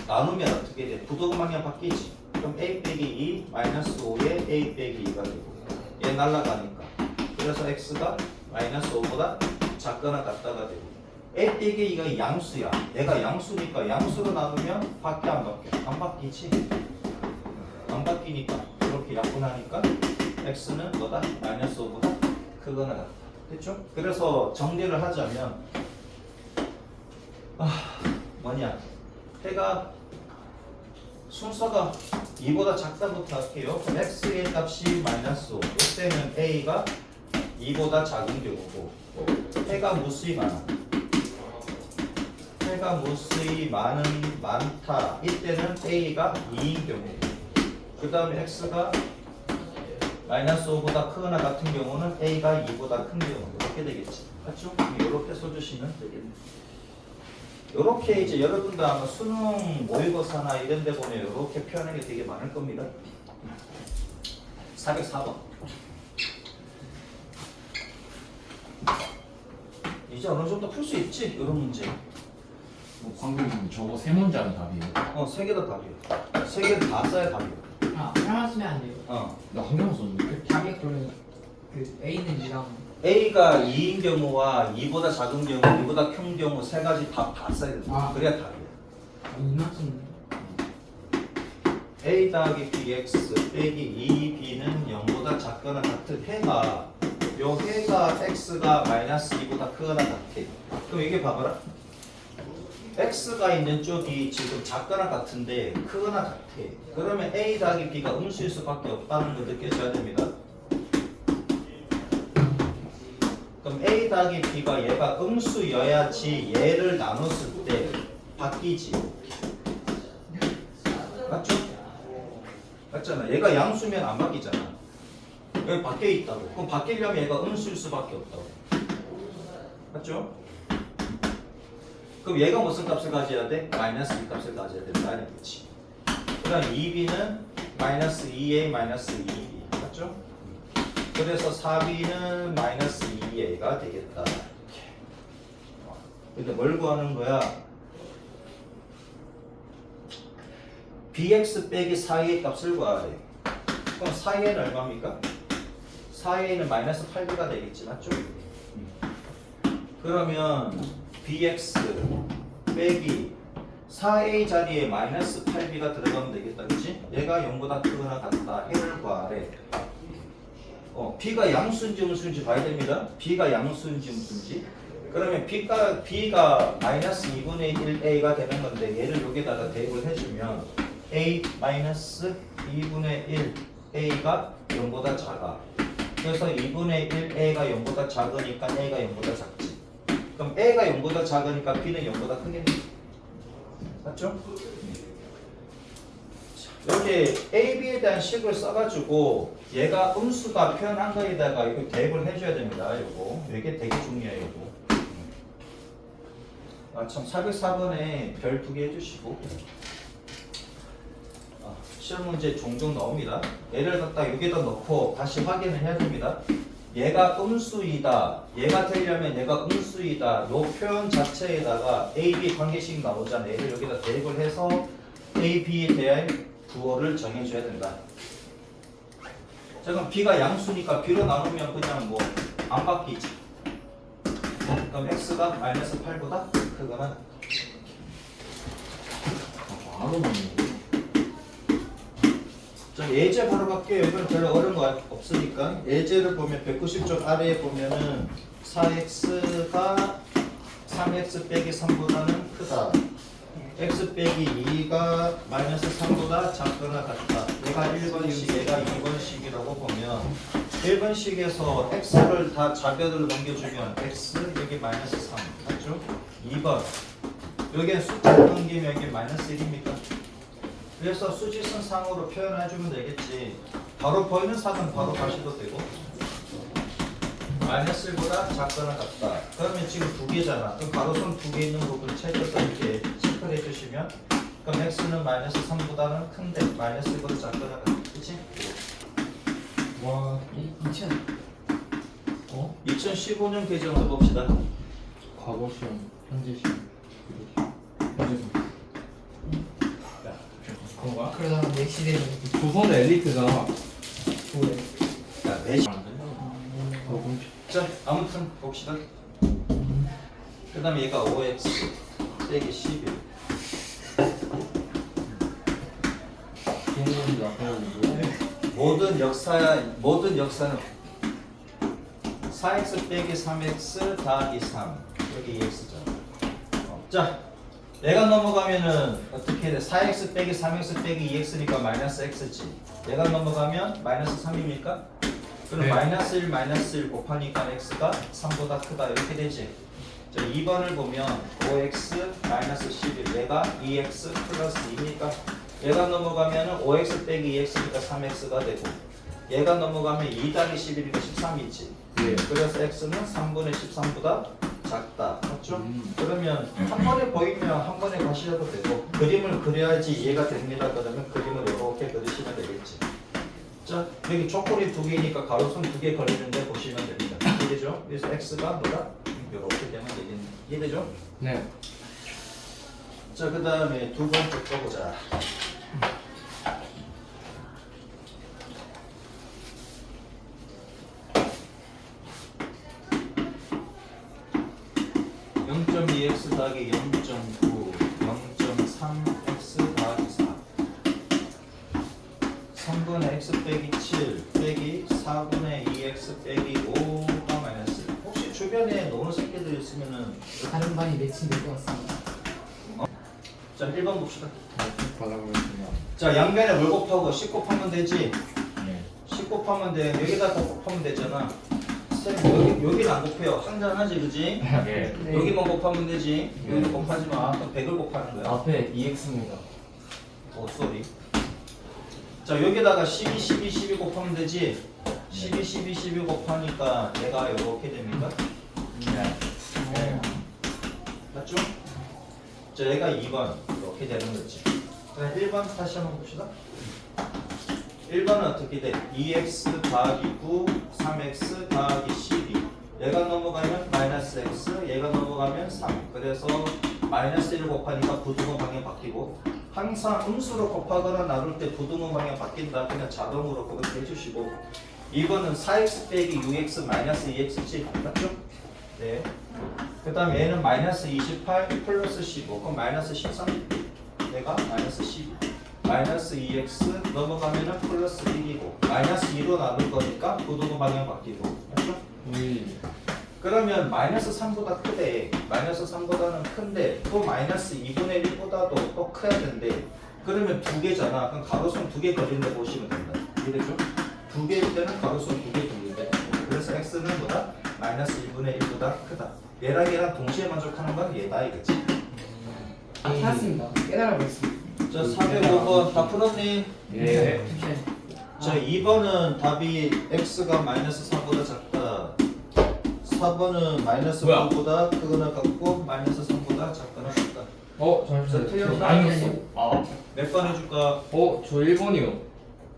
나누면 어떻게 돼? 부등호 방향 바뀌지. 그럼 a 빼기 2 마이너스 5에 a 빼기 2가 되고 얘 날라가니까 그래서 x가 마이너스 5보다 작거나 같다가 되고 a 빼기 2가 양수야. 얘가 양수니까 양수로 나누면 밖에 안 바뀌어. 안 바뀌지. 안 바뀌니까 이렇게 약분하니까 x는 뭐다? 마이너스 5보다 크거나 같다. 됐죠? 그래서 정리를 하자면 뭐냐? 해가 순서가 2보다 작다부터 할게요. 그럼 x의 값이 마이너스 5. 이때는 a가 2보다 작은 경우고 해가 무수히 많아. 해가 무수히 많다. 이때는 a가 2인 경우. 그 다음에 x가 마이너스 5보다 크거나 같은 경우는 a가 2보다 큰 경우. 이렇게 되겠지. 맞죠? 이렇게 써주시면 되겠네. 이렇게 이제 여러분도 아마 수능 모의고사나 이런 데 보면 이렇게 표현하는 게 되게 많을 겁니다. 404번. 이제 어느 정도 풀 수 있지? 이런 문제. 방금 저거 세 문장이 답이에요. 세 개 다 답이야. 세 개 다 써야 답이야. 하나만 쓰면 안 돼요. 나 한 개만 썼는데. 자기 그러면 그 A는 이랑 A가 2인 경우와 2보다 작은 경우, 2보다 큰 경우 세 가지 다 써야 된다. 그래야 답이야. 이만큼 A 더하기 BX 빼기 2B는 0보다 작거나 같은 해가 요 해가 X가 마이너스 2보다 크거나 같아. 그럼 이게 봐봐라. X가 있는 쪽이 지금 작거나 같은데 크거나 같아. 그러면 A 더하기 B가 음수일 수밖에 없다는 걸 느껴져야 됩니다. 그럼 A 더하기 B가 얘가 음수여야지 얘를 나눴을 때 바뀌지. 맞죠? 맞잖아. 얘가 양수면 안 바뀌잖아. 여기 바뀌어 있다고. 그럼 바뀌려면 얘가 음수일 수밖에 없다고. 맞죠? 그럼 얘가 무슨 값을 가져야 돼? 마이너스 2 값을 가져야 된다는 거지. 그 다음 2b는 마이너스 2a 마이너스 2b. 맞죠? 그래서 4b는 마이너스 2a가 되겠다. 근데 뭘 구하는 거야? bx 빼기 4a 값을 구하래. 그럼 4a는 얼마입니까? 4a는 마이너스 8b가 되겠지. 맞죠? 그러면 bx 빼기 4a 자리에 마이너스 8b가 들어가면 되겠다. 그치? 얘가 0보다 크거나 같다. 해를 구하래. b가 양수인지 음수인지 봐야 됩니다. b가 양수인지 음수인지. 그러면 b가 마이너스 2분의 1a가 되는 건데 얘를 여기다가 대입을 해주면 a 마이너스 2분의 1a가 0보다 작아. 그래서 2분의 1a가 0보다 작으니까 a가 0보다 작지. 그럼 a가 0보다 작으니까 b는 0보다 크겠네. 맞죠? 여기 a, b에 대한 식을 써가지고 얘가 음수가 표현한 거에다가 이거 대입을 해줘야 됩니다. 이게 되게 중요해요. 참 404번에 별 2개 해주시고 시험 문제 종종 나옵니다. 얘를 갖다 여기다 넣고 다시 확인을 해야 됩니다. 얘가 음수이다. 얘가 되려면 얘가 음수이다. 요 표현 자체에다가 A, B 관계식 나오잖아요. 얘를 여기다 대입을 해서 A, B에 대한 부호를 정해줘야 된다. 자, 그럼 B가 양수니까 B로 나누면 그냥 뭐 안 바뀌지. 그럼 X가 마이너스 8보다 크거나 바로 맞는 거. 자, 예제 바로 갈게요. 이건 별로 어려운 거 없으니까. 예제를 보면 190쪽 아래에 보면은 4x가 3x 빼기 3보다는 크다. x 빼기 2가 마이너스 3보다 작거나 같다. 얘가 1번식, 얘가 2번식이라고 보면 1번식에서 x를 다 자변으로 넘겨주면 x 여기 마이너스 3 맞죠? 2번 여기에 숫자를 넘기면 여기 마이너스 1입니까? 그래서 수직선상으로 표현해주면 되겠지. 바로 보이는 사는 바로 가셔도 되고 마이너스 1보다 작거나 같다. 그러면 지금 2개잖아. 그럼 가로선 2개 있는 부분 책에서 이렇게 체크를 해주시면 그럼 x는 마이너스 3보다는 큰데 마이너스 1보다 작거나 같다. 그치? 와 2000 2015년 계정을 봅시다. 과거 시험, 현재 시험, 현재 시험. 그런가? 그러다 내 시대는 조선 엘리트가 그래. 야, 매시. 그럼 자, 아무튼 봅시다. 그 다음에 얘가 5x 빼기 11. 기억력이 약해가지고 모든 역사는 4x 빼기 3x 더하기 3 여기 2x잖아. 자, 얘가 넘어가면은 어떻게 돼? 4x 빼기 3x 빼기 2x니까 마이너스 x지. 얘가 넘어가면 마이너스 3입니까? 그럼 네. 마이너스 1 마이너스 1 곱하니까 x가 3보다 크다 이렇게 되지. 자 2번을 보면 5x 마이너스 11 얘가 2x 플러스 2니까 얘가 넘어가면 5x 빼기 2x니까 3x가 되고 얘가 넘어가면 2 더하기 11이니까 13이지. 예. 그래서 x는 3분의 13보다 작다. 맞죠? 그러면 음. 한 번에 보이면 한 번에 가시셔도 되고 그림을 그려야지 이해가 됩니다. 그러면 그림을 이렇게 그리시면 되겠지. 자 여기 초콜릿 2개니까 가로선 2개 걸리는데 보시면 됩니다. 이해되죠? 그래서 x가 뭐다? 이렇게 되면 되겠네. 이해되죠? 네. 자 그 다음에 두 번째 거 보자. (0.2x) 더하기 (0.9) (0.3x) 더하기 4 3분의 x 빼기 7 빼기 4분의 2x 빼기 5가 마이너스 혹시 주변에 노는 새끼들 있으면은 다른 반이 매칭될 것 같습니다. 자 1번 봅시다. 받아보겠습니다. 자 양변에 뭘 곱하고 10 곱하면 되지. 네. 10 곱하면 돼. 여기다 더 곱하면 되잖아. 쌤 여기는 안 곱해요. 상관하지 그지? 예. 네. 여기만 곱하면 되지. 여기는 곱하지 마. 또 100을 곱하는 거야. 앞에 EX입니다. 오 쏘리. 자 여기다가 12 12 12 곱하면 되지. 12 12 12 곱하니까 얘가 이렇게 됩니까? 네. 맞죠? 자 얘가 2번 이렇게 되는 거지. 자 1번 다시 한번 봅시다. 1번은 어떻게 돼? 2x 더하기 9 3x 더하기 12 얘가 넘어가면 마이너스 x 얘가 넘어가면 3 그래서 마이너스 1을 곱하니까 부등호 방향 바뀌고 항상 음수로 곱하거나 나눌 때 부등호 방향 바뀐다 그냥 자동으로 그렇게 해주시고 2번은 4x 빼기 6x 마이너스 2x지 맞죠? 네. 그 다음 얘는 마이너스 28 플러스 15 그럼 마이너스 13 얘가 마이너스 12 마이너스 2x 넘어가면은 플러스 1이고 마이너스 2로 나눌 거니까 부등호 방향 바뀌고 맞죠? 그러면 마이너스 3보다 크대 마이너스 3보다는 큰데 또 마이너스 2분의 1보다도 또 커야 된대 그러면 두 개잖아 그럼 가로선 두 개 걸린다 보시면 된다 이해되죠? 두 개일 때는 가로선 두 개 걸린대 그래서 x는 뭐다? 마이너스 1분의 1보다 크다 얘랑 얘랑 동시에 만족하는 건 얘다 이거지 아, 찾았습니다. 깨달아보겠습니다. 자 405번 다 풀었니? 예. 잠시만요. 자 2번은 답이 x가 마이너스 4보다 작다 4번은 마이너스 뭐야? 5보다 크거나 같고 마이너스 3보다 작거나 같다 잠시만요. 틀렸나? 아니었어. 아. 몇 번 해줄까? 저 1번이요.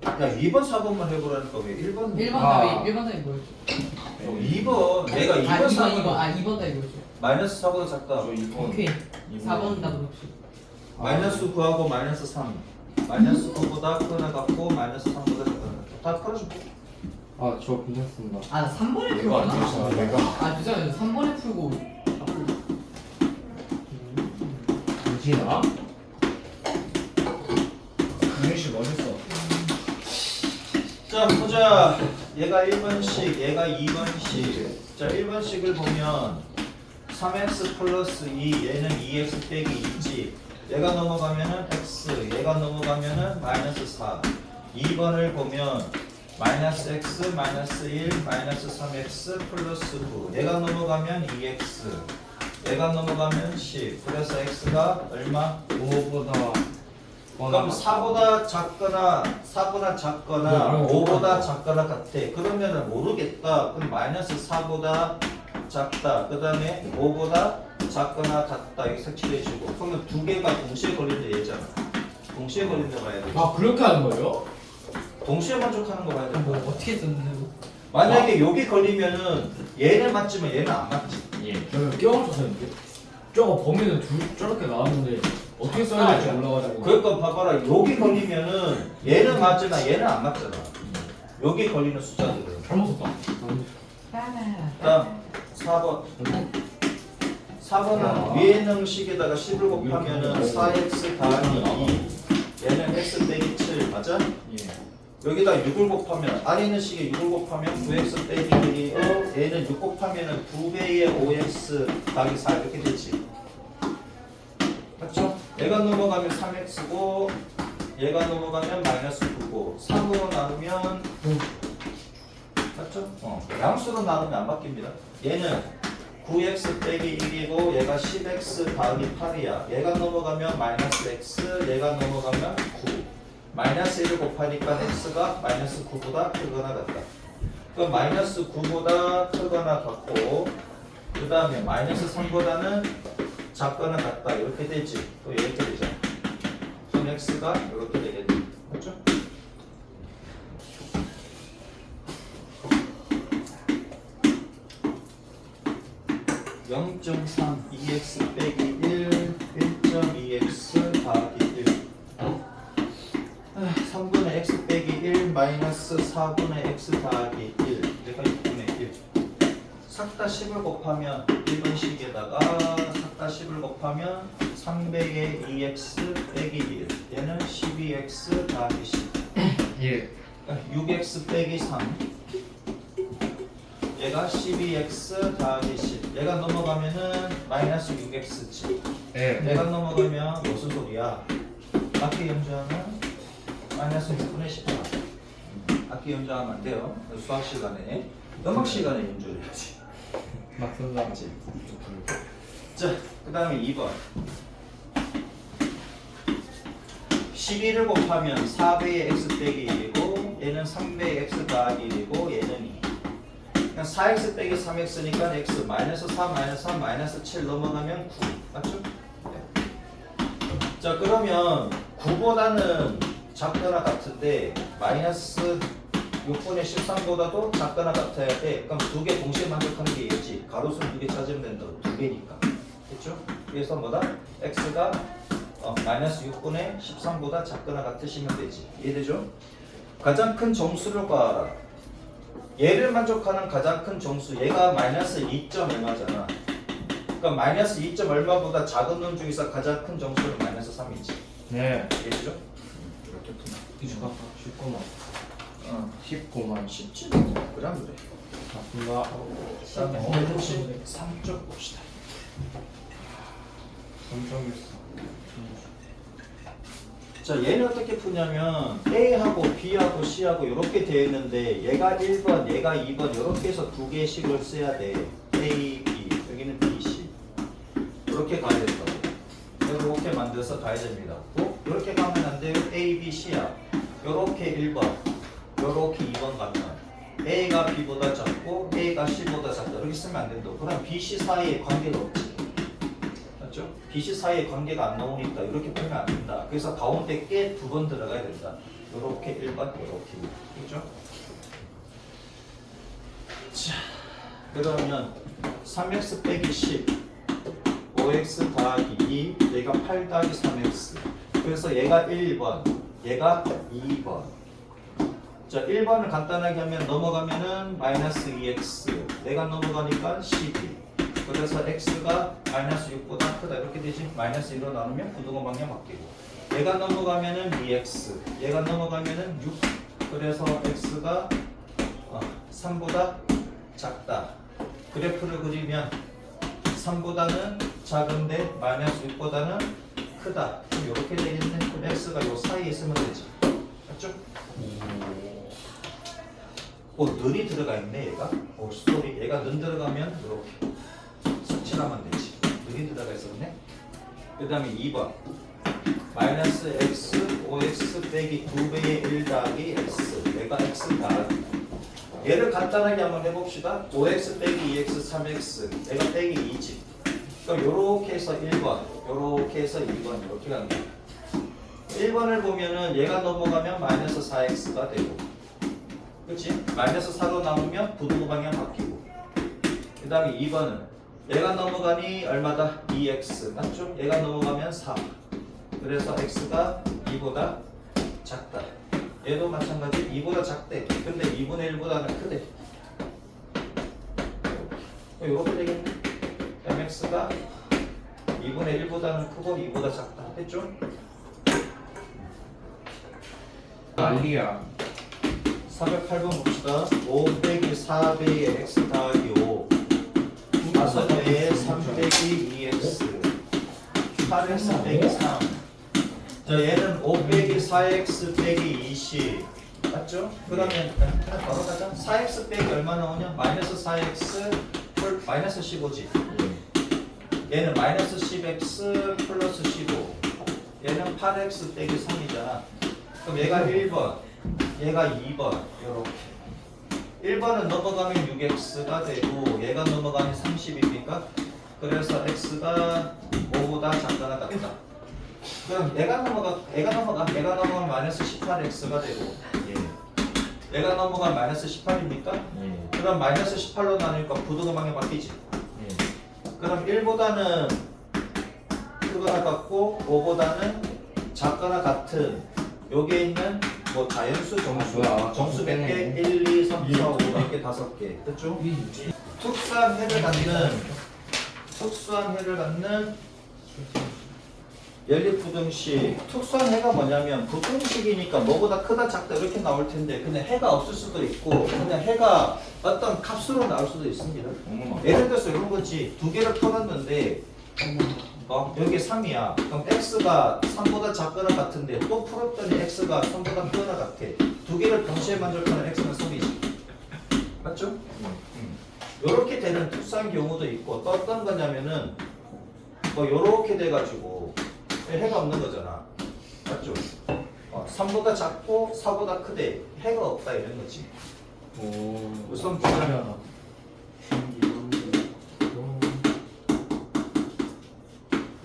야 2번 4번만 해보라니까 왜 1번 1번 아. 답이 1번 답이 뭐였죠? 2번 내가 2번 아 2번 4번 2번 아 2번 답이 뭐였죠? 마이너스 4보다 작다 2번. 오케이. 4번 답은 없이. 마이너스 9하고 마이너스 3 마이너스 9보다 크거나 같고 마이너스 3보다 작거나 같다 다 풀어줄게 저 괜찮습니다. 아 3번에 이거 안 풀구나. 되잖아, 내가. 아 죄송해요. 3번에 풀고. 정신아? 유민씨 멋있어. 자 보자 얘가 1번씩 얘가 2번씩 자 1번씩을 보면 3x 플러스 2 얘는 2x 빼기 2지 얘가 넘어가면은 x 얘가 넘어가면은 마이너스 4 2번을 보면 마이너스 x 마이너스 1 마이너스 3x 플러스 9 얘가 넘어가면 2x 얘가 넘어가면 10 그래서 x가 얼마? 5보다 그럼 4보다 작거나 4보다 작거나 5보다 작거나 같아. 그러면은 모르겠다. 그럼 마이너스 4보다 작다. 그 다음에 5보다 작거나 같다. 이렇게 색칠해주고. 그러면 두 개가 동시에 걸린다 얘잖아. 동시에 걸린다 봐야 돼. 그렇게 하는 거예요? 동시에 만족하는 거 봐야 돼. 뭐 어떻게 썼는데요? 만약에 여기 걸리면은 얘는 맞지만 얘는 안 맞지. 예. 저는 끼워서 쳤는데. 저거 범위는 저렇게 나왔는데 어떻게 써야 될지 몰라가지고. 그러니까 봐봐라. 여기 걸리면은 얘는 맞으나 얘는 안 맞잖아. 여기 걸리는 숫자들은. 잘못 썼다. 다음 4번 4번은 위에 능식에다가 10을 곱하면은 4x 더하기 2 얘는 x 빼기 7 맞아? 예. 여기다 6을 곱하면 아래 있는 식에 6을 곱하면 9x 빼기 1이고 얘는 6 곱하면은 9배의 5x 더하기 4 이렇게 되지 맞죠? 얘가 넘어가면 3x고 얘가 넘어가면 마이너스 9고 3으로 나누면 맞죠? 양수로 나누면 안 바뀝니다. 얘는 9x 빼기 1이고 얘가 10x 더하기 8이야. 얘가 넘어가면 마이너스 x, 얘가 넘어가면 9. 마이너스 1을 곱하니까 x가 마이너스 9보다 크거나 같다. 그럼 마이너스 9보다 크거나 같고 그 다음에 마이너스 3보다는 작거나 같다. 이렇게 되지. 또 이렇게 되잖아. 그럼 x가 이렇게 되겠네. 맞죠? (0.3) 2x 빼기 1 1.2x 더하기 1 3분의 x 빼기 1 마이너스 4분의 x 더하기 1 내가 6분의 1 삭다 10을 곱하면 1번식에다가 삭다 10을 곱하면 300의 2x 빼기 1 얘는 12x 더하기 10 예. 6x 빼기 3 얘가 12x 더하기 10 얘가 넘어가면은 마이너스 6x지 예. 얘가 넘어가면 무슨 소리야? 앞에 연주하면 마이너스 6분의 14 악기 연주하면 안 돼요 수학 시간에 음악 시간에 연주를 해야지 맞습니다. 맞지? 자, 그 다음에 2번 12를 곱하면 4배의 x 빼기 1이고 얘는 3배의 x 더하기 1이고 얘는 2 그냥 4x 빼기 3x니까 x 마이너스 4 마이너스 3 마이너스 7 넘어가면 9 맞죠? 네. 자 그러면 9보다는 작거나 같은데 마이너스 6분의 13보다도 작거나 같아야 돼. 그럼 두 개 동시에 만족하는 게 있지. 가로수 두 개 찾으면 된다고. 두 개니까. 됐죠? 그래서 뭐다? x가 마이너스 6분의 13보다 작거나 같으시면 되지. 이해되죠? 가장 큰 정수를 구하라. 얘를 만족하는 가장 큰 정수. 얘가 마이너스 2점 얼마잖아. 그러니까 마이너스 2점 얼마보다 작은 놈 중에서 가장 큰 정수는 마이너스 3이지. 네. 이해되죠? 이렇게 푼다. 이주가 19만. 19만. 쉽지? 그럼 그래. 맞습니다. 그다음에 혹시 3쪽 봅시다. 3.14. 자 얘는 어떻게 푸냐면 A하고 B하고 C하고 이렇게 되어 있는데 얘가 1번, 얘가 2번 이렇게 해서 두 개씩을 써야 돼. A, B 여기는 B, C 이렇게 가야 된다고. 이렇게 만들어서 가야 됩니다. 이렇게 가면 안 돼요. A, B, C야. 이렇게 1번, 이렇게 2번 가면 A가 B보다 작고 A가 C보다 작다. 이렇게 쓰면 안 된다고. 그럼 B, C 사이에 관계가 없지. 맞죠? B, C 사이에 관계가 안 나오니까 이렇게 풀면 안 된다. 그래서 가운데 꽤 두 번 들어가야 된다. 이렇게 1번, 이렇게 2번. 그죠? 자, 그러면 3x 빼기 10 5x 더하기 2 얘가 8 더하기 3x 그래서 얘가 1번 얘가 2번 자 1번을 간단하게 하면 넘어가면은 마이너스 2x 내가 넘어가니까 12 그래서 x가 마이너스 6보다 크다 이렇게 되지 마이너스 1로 나누면 부등호 방향 바뀌고 얘가 넘어가면은 2x 얘가 넘어가면은 6 그래서 x가 3보다 작다 그래프를 그리면 3보다는 작은데 마이너스 6보다는 크다. 그럼 이렇게 되겠네. 그럼 x가 요 사이에 있으면 되지. 맞죠? 오, 늘이 들어가 있네 얘가. 오, 스토리. 얘가 는 들어가면 이렇게 색칠하면 되지. 늘이 들어가 있었네. 그 다음에 2번 마이너스 x 5x 빼기 2배의 1 더하기 x 얘가 x 더하기 얘를 간단하게 한번 해봅시다. 5x 빼기 2x 3x 얘가 빼기 2지. 그럼 요렇게 해서 1번 요렇게 해서 2번 이렇게 가는 거야. 1번을 보면은 얘가 넘어가면 마이너스 4x가 되고 그렇지? 마이너스 4로 나오면 부등호 방향 바뀌고 그 다음에 2번은 얘가 넘어가니 얼마다? 2x 맞죠? 얘가 넘어가면 3 그래서 x가 2보다 작다. 얘도 마찬가지 2보다 작대. 근데 2분의 1보다는 크대. 이렇게 되겠네. mx가 2분의 1보다는 크고 2보다 작다. 됐죠? 난리야. 408번 봅시다. 5 빼기 4배의 x 더하기 5 5배의 3 빼기 2x 8 8x 빼기 3. 자, 얘는 5 빼기 4x 빼기 20. 맞죠? 그러면 바로 가자. 4x 빼기 얼마 나오냐? 마이너스 4x 마이너스 15지. 얘는 마이너스 10x 플러스 15. 얘는 8x 빼기 3이잖아. 그럼 얘가 1번, 얘가 2번. 이렇게. 1번은 넘어가면 6x가 되고 얘가 넘어가면 30입니까? 그래서 x가 5보다 작거나 같다. 그럼 얘가 넘어가면 마이너스 18x가 되고 얘가 넘어가면 마이너스 18입니까? 그럼 마이너스 18로 나누니까 부등호 방향 바뀌지. 그럼 1보다는 크거나 같고 5보다는 작거나 같은 여기에 있는 뭐 자연수 정수 뭐야, 정수 몇 개? 빼네. 1, 2, 3, 4, 5, 6개, 5개 됐죠? 특수한 해를 갖는 연립부등식. 특수한 해가 뭐냐면 부등식이니까 뭐보다 크다 작다 이렇게 나올 텐데 근데 해가 없을 수도 있고 그냥 해가 어떤 값으로 나올 수도 있습니다. 예를 들어서 이런 거지. 두 개를 풀었는데 여기 3이야. 그럼 x가 3보다 작거나 같은데 또 풀었더니 x가 3보다 크거나 같아. 두 개를 동시에 만족하는 x는 수비지. 맞죠? 요렇게 되는 특수한 경우도 있고 또 어떤 거냐면은 뭐 요렇게 돼가지고 해가 없는 거잖아. 맞죠? 3보다 작고 4보다 크대. 해가 없다 이런 거지. 우선 보자.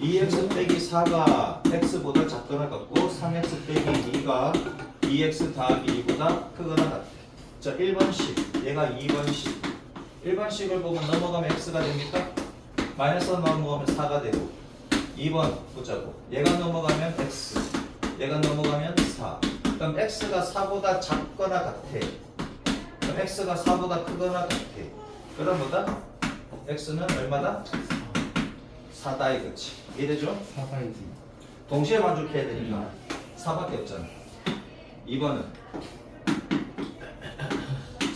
2x 빼기 4가 x보다 작거나 같고 3x 빼기 2가 2x 더하기 2보다 크거나 같아. 자 1번식 얘가 2번식 1번식을 보면 넘어가면 x가 됩니까? 마이너스 넘어가면 4가 되고 2번 보자고 얘가 넘어가면 x 얘가 넘어가면 4 그럼 x가 4보다 작거나 같아. 그럼 x가 4보다 크거나 같아. 그럼 뭐다? x는 얼마다? 4다 이거지. 이해되죠? 4사이즈. 동시에 만족해야 되니까 4밖에 없잖아. 2번은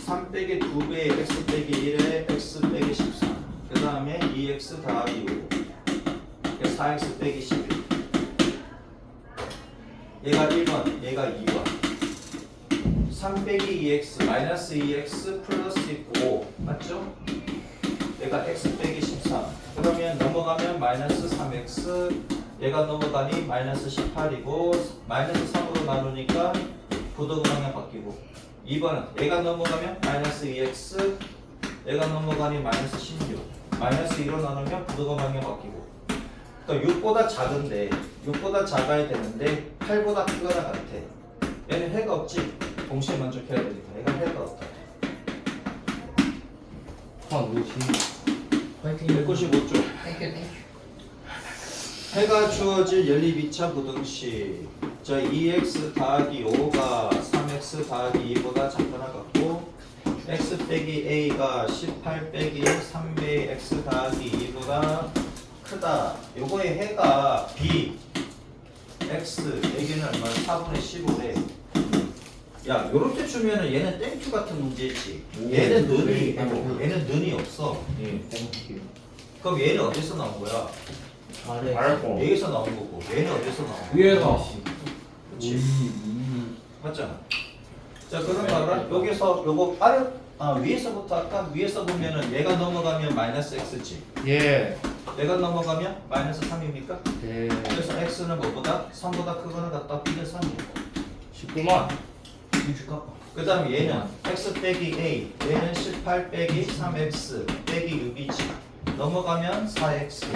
3 빼기 2배의 x 빼기 1에 x 빼기 13. 그 다음에 2x 더하기 5. 4x 빼기 11. 얘가 1번, 얘가 2번. 3 빼기 2x 마이너스 2x 플러스 5. 맞죠? 얘가 x 빼기 13. 그러면 넘어가면 마이너스 3x. 얘가 넘어가니 마이너스 18이고 마이너스 3으로 나누니까 부등호 방향 바뀌고 2번은 얘가 넘어가면 마이너스 2x 얘가 넘어가니 마이너스 16 마이너스 2로 나누면 부등호 방향 바뀌고 또 6보다 작은데 6보다 작아야 되는데 8보다 크거나 같아. 얘는 해가 없지. 동시에 만족해야 되니까 얘가 해가 없다. 파이팅. 195쪽 땡큐. 해가 주어질 연립 2차 부등식. 자 2x 더하기 5가 3x 더하기 2보다 작거나 같고 x 빼기 a가 18 빼기 3배의 x 더하기 2보다 크다. 요거의 해가 b x 여기는 얼마나 4분의 15래. 야 요렇게 주면은 얘는 땡큐 같은 문제지. 얘는 는이 있고 얘는 는이 없어. 그럼 얘는 어디서 나온 거야? 알고. 여기서 나온 거고 얘는 어디서 나온 거야? 위에서. 그렇지. 맞잖아. 자 그럼 봐라. 여기서 요거 아래 위에서부터 아까 위에서 보면은 얘가 넘어가면 마이너스 x지. 예. 얘가 넘어가면 마이너스 3입니까? 네. 그래서 x는 뭐보다? 3보다 크거나 같다. B는 3이야. 19만. 그 다음에 얘는 x 빼기 a 얘는 18 빼기 3x 빼기 6이지. 넘어가면 4x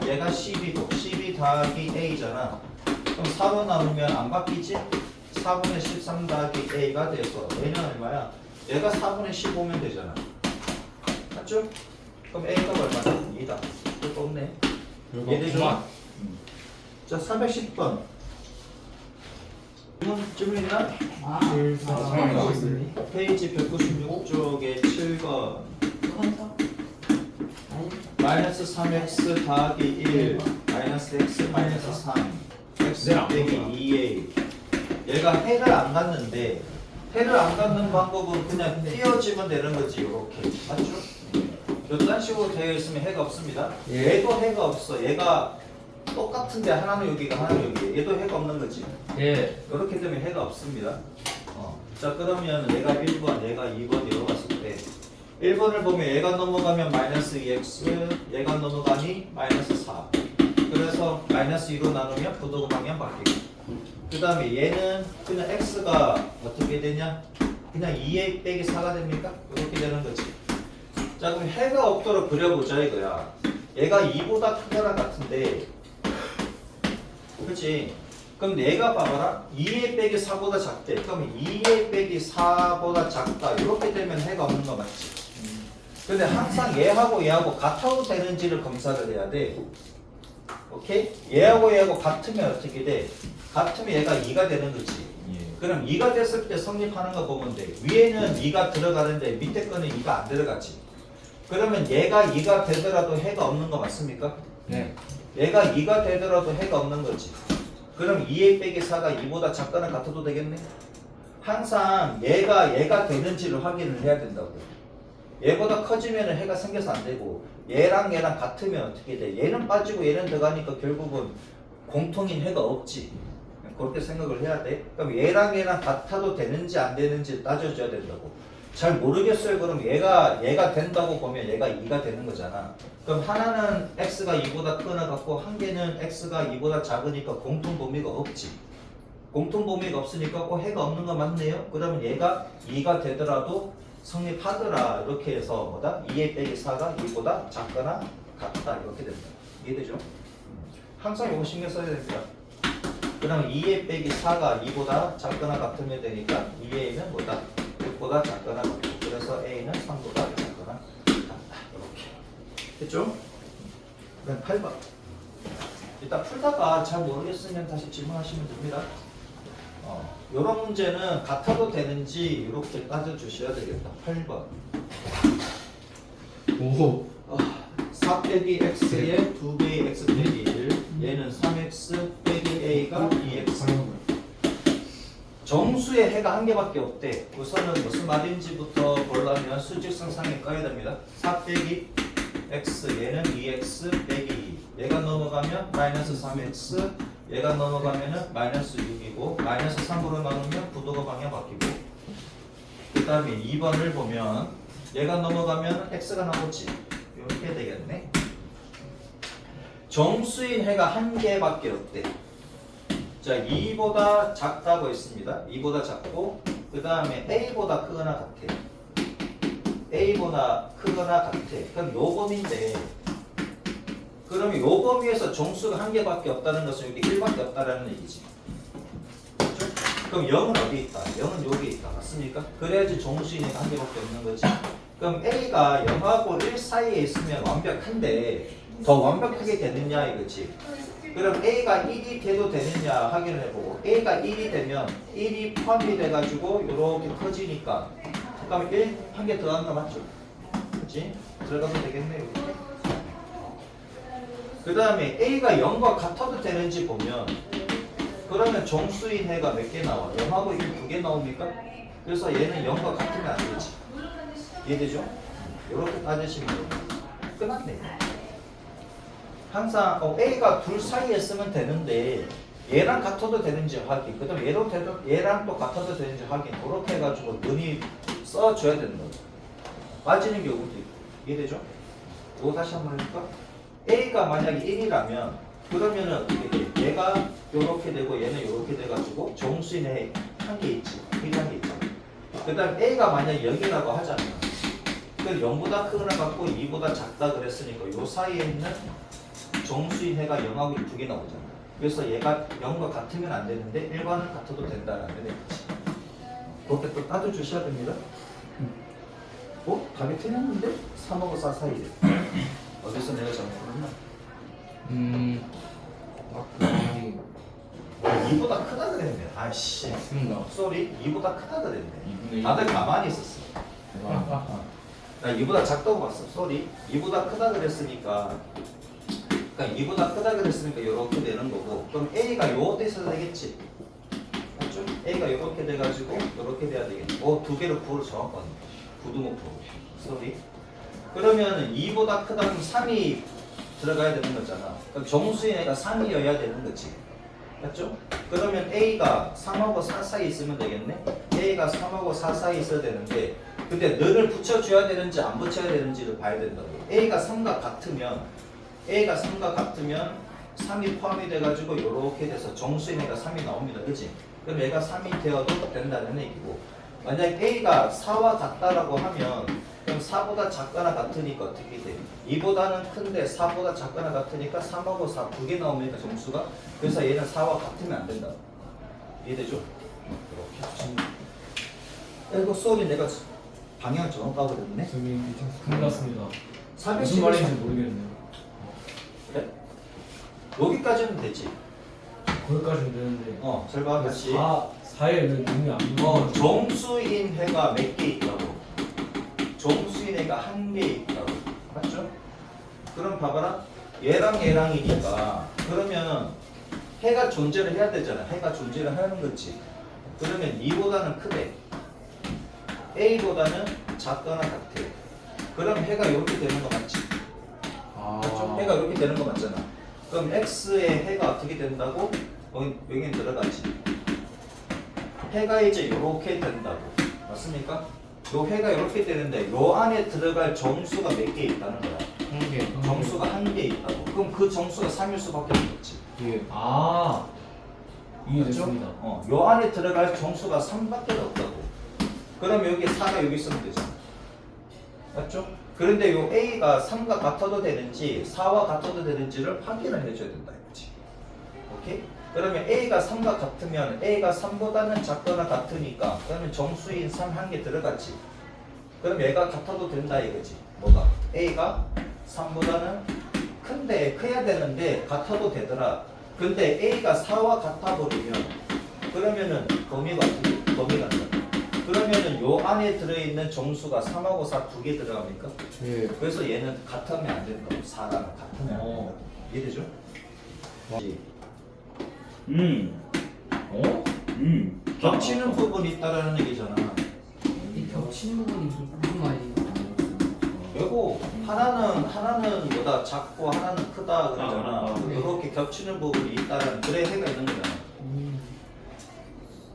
얘가 10이고 12 더하기 a잖아. 그럼 4로 나누면 안 바뀌지? 4분의 13 더하기 a가 돼서 얘는 얼마야? 얘가 4분의 15면 되잖아. 맞죠? 그럼 a가 얼마다? 2다. 이거 없네. 이해되죠? 자 310번 질문 있나? 페이지 196쪽에 7번 마이너스 3x 더하기 1 마이너스 x 마이너스 3 x 빼기 2a 얘가 해를 안 갖는데 해를 안 갖는 방법은 그냥 띄어지면 되는 거지. 이렇게 맞죠? 이딴 식으로 되어 있으면 해가 없습니다. 예. 얘도 해가 없어. 얘가 똑같은데 하나는 여기가 하나는 여기. 얘도 해가 없는 거지. 예. 이렇게 되면 해가 없습니다. 자 그러면 얘가 1번, 얘가 2번 이러 갔을 때 1번을 보면 얘가 넘어가면 마이너스 2x, 얘가 넘어가니 마이너스 4. 그래서 마이너스 2로 나누면 부동 방향 바뀌고. 그 다음에 얘는 그냥 x가 어떻게 되냐? 그냥 2a 빼기 4가 됩니까? 이렇게 되는 거지. 자 그럼 해가 없도록 그려보자 이거야. 얘가 2보다 크거나 같은데, 그렇지? 그럼 얘가 봐봐라. 2a 빼기 4보다 작대. 그럼 2a 빼기 4보다 작다. 이렇게 되면 해가 없는 거 맞지? 근데 항상 얘하고 얘하고 같아도 되는지를 검사를 해야 돼. 오케이? 얘하고 얘하고 같으면 어떻게 돼? 같으면 얘가 2가 되는 거지. 예. 그럼 2가 됐을 때 성립하는 거 보면 돼. 위에는 2가 들어가는데 밑에 거는 2가 안 들어갔지. 그러면 얘가 2가 되더라도 해가 없는 거 맞습니까? 네. 얘가 2가 되더라도 해가 없는 거지. 그럼 2a 빼기 4가 2보다 작거나 같아도 되겠네? 항상 얘가 되는지를 확인을 해야 된다고. 얘보다 커지면 해가 생겨서 안 되고, 얘랑 같으면 어떻게 돼? 얘는 빠지고 얘는 들어가니까 결국은 공통인 해가 없지. 그렇게 생각을 해야 돼. 그럼 얘랑 같아도 되는지 안 되는지 따져줘야 된다고. 잘 모르겠어요. 그럼 얘가 된다고 보면 얘가 2가 되는 거잖아. 그럼 하나는 x가 2보다 크거나 같고 한 개는 x가 2보다 작으니까 공통 범위가 없지. 공통 범위가 없으니까 해가 없는 거 맞네요. 그러면 얘가 2가 되더라도 성립하더라. 이렇게 해서 뭐다? 2a 빼기 4가 2보다 작거나 같다. 이렇게 됩니다. 이해되죠? 항상 이거 신경 써야 됩니다. 그럼 2a 빼기 4가 2보다 작거나 같으면 되니까 2a는 뭐다? 6보다 작거나 같고, 그래서 a는 3보다 작거나 같다. 이렇게 됐죠? 그럼 8번. 일단 풀다가 잘 모르겠으면 다시 질문하시면 됩니다. 이런 문제는 같아도 되는지 이렇게 따져주셔야 되겠다. 8번. 오. 4 빼기 x에 2배의 x 빼기 1. 얘는 3x 빼기 a가 2x. 정수의 해가 한 개밖에 없대. 우선은 무슨 말인지부터 보려면 수직선상에 꺼야 됩니다. 4 빼기 x, 얘는 2x 빼기 2. 얘가 넘어가면 마이너스 3x, 얘가 넘어가면 마이너스 6이고, 마이너스 3으로 나누면 부도가 방향 바뀌고, 그 다음에 2번을 보면 얘가 넘어가면 x가 나오지. 이렇게 되겠네. 정수인 해가 한 개밖에 없대. 자, 2보다 작다고 했습니다. 2보다 작고, 그 다음에 a보다 크거나 같아. a보다 크거나 같아. 그럼 요 범위인데, 그러면 요 범위에서 정수가 한 개밖에 없다는 것은 여기 1밖에 없다라는 얘기지. 그렇죠? 그럼 0은 어디 있다? 0은 여기 있다. 맞습니까? 그래야지 정수인이 한 개밖에 없는 거지. 그럼 a가 0하고 1 사이에 있으면 완벽한데 더 완벽하게 되느냐 이거지. 그럼 a가 1이 돼도 되느냐 확인을 해보고, a가 1이 되면 1이 포함이 돼가지고 이렇게 커지니까, 그러면 1 한 개 더하는 거 맞죠? 그렇지? 들어가면 되겠네 이렇게. 그 다음에 a가 0과 같아도 되는지 보면, 그러면 정수인 해가 몇 개 나와? 0하고 1 2개 나옵니까? 그래서 얘는 0과 같으면 안 되지. 이해되죠? 이렇게 따지시면 됩니다. 끝났네. 항상 a가 둘 사이에 쓰면 되는데 얘랑 같아도 되는지 확인, 그 다음에 얘랑 또 같아도 되는지 확인, 그렇게 해가지고 눈이 써줘야 되는 거예요. 빠지는 경우도 있고. 이해되죠? 이거 다시 한번 해볼까? a가 만약에 1이라면 그러면은 어떻게 돼? 얘가 요렇게 되고 얘는 요렇게 돼가지고 정수인에 한 개 있지. 1이 한 개 있잖아. 그 다음 a가 만약에 0이라고 하잖아. 그 0보다 크거나 같고 2보다 작다 그랬으니까 요 사이에 있는 정수인 해가 0하고 2개 나오잖아. 그래서 얘가 0과 같으면 안 되는데 1과는 같아도 된다라는 얘기지. 그렇게 또 따져주셔야 됩니다. 답이 틀렸는데? 3하고 4 사이에. 어디서 내가 잘못 풀었나? 아니. 2보다 크다 그랬네. 아씨. 맞습니다. 쏘리. 2보다 크다 그랬네. 2분의 1. 다들 가만히 있었어. 나 2보다 작다고 봤어. 쏘리. 2보다 크다 그랬으니까. 그러니까 2보다 크다 그랬으니까 이렇게 되는 거고. 그럼 A가 요때 있어야 되겠지. 맞죠? A가 이렇게 돼가지고 이렇게 돼야 되겠지. 두 개로 구를 정확하네. 부등호표. 쏘리. 그러면 2보다 크다면 3이 들어가야 되는 거잖아. 그럼 정수인 애가 3이어야 되는 거지. 맞죠? 그러면 A가 3하고 4 사이 있으면 되겠네? A가 3하고 4 사이 있어야 되는데 근데 너를 붙여줘야 되는지 안 붙여야 되는지를 봐야 된다고. A가 3과 같으면 3이 포함이 돼가지고 이렇게 돼서 정수인 애가 3이 나옵니다. 그치? 그럼 얘가 3이 되어도 된다는 얘기고 만약 A가 4와 같다라고 하면 그럼 4보다 작거나 같으니까 어떻게 돼? 2보다는 큰데 4보다 작거나 같으니까 3하고 4 두 개 나옵니까 정수가? 그래서 얘는 4와 같으면 안 된다. 이해되죠? 이렇게. 이거 수업이 내가 방향 잘못 가버렸네. 선생님 큰일 났습니다. 무슨 411 말인지 모르겠네요. 그래? 여기까지는 되지. 거기까지는 되는데 잘 봐. 다시. 4에 왜 눈이 안 보여? 정수인 해가 몇 개 있다고? 정수인 해가 한 개 있다고. 맞죠? 그럼 봐봐라. 얘랑이니까 그러면 해가 존재를 해야 되잖아. 해가 존재를 하는 거지. 그러면 2보다는 크대. A보다는 작거나 같아. 그럼 해가 이렇게 되는 거 맞지? 맞죠? 해가 이렇게 되는 거 맞잖아. 그럼 X의 해가 어떻게 된다고? 여기는 들어가지. 해가 이제 이렇게 된다고. 맞습니까? 요 해가 이렇게 되는데 요 안에 들어갈 정수가 몇 개 있다는 거야. 한 개. 정수가 한 개 있다고. 그럼 그 정수가 3일 수밖에 없지. 예. 이해됐습니다. 요 안에 들어갈 정수가 3밖에 없다고. 그럼 여기 4가 여기 있으면 되잖아. 맞죠? 그런데 요 A가 3과 같아도 되는지 4와 같아도 되는지를 확인을 해줘야 된다 이거지. 오케이? 그러면 A가 3과 같으면 A가 3보다는 작거나 같으니까 그러면 정수인 3 한 개 들어갔지. 그럼 얘가 같아도 된다 이거지. 뭐가? A가 3보다는 큰데 커야 되는데 같아도 되더라. 근데 A가 4와 같아 버리면 그러면은 범위가 어떻게? 범위가 안 돼. 그러면은 요 안에 들어있는 정수가 3하고 4 두 개 들어갑니까? 예. 그래서 얘는 같으면 안 된다고. 4랑 같으면 안 된다고. 이해되죠? 겹치는 부분이 있다라는 얘기잖아. 이 겹치는 부분이 무슨 말이에요? 그리고 하나는 뭐다 작고 하나는 크다 그러잖아. 네. 이렇게 겹치는 부분이 있다라는 그래 해가 있는 거잖아.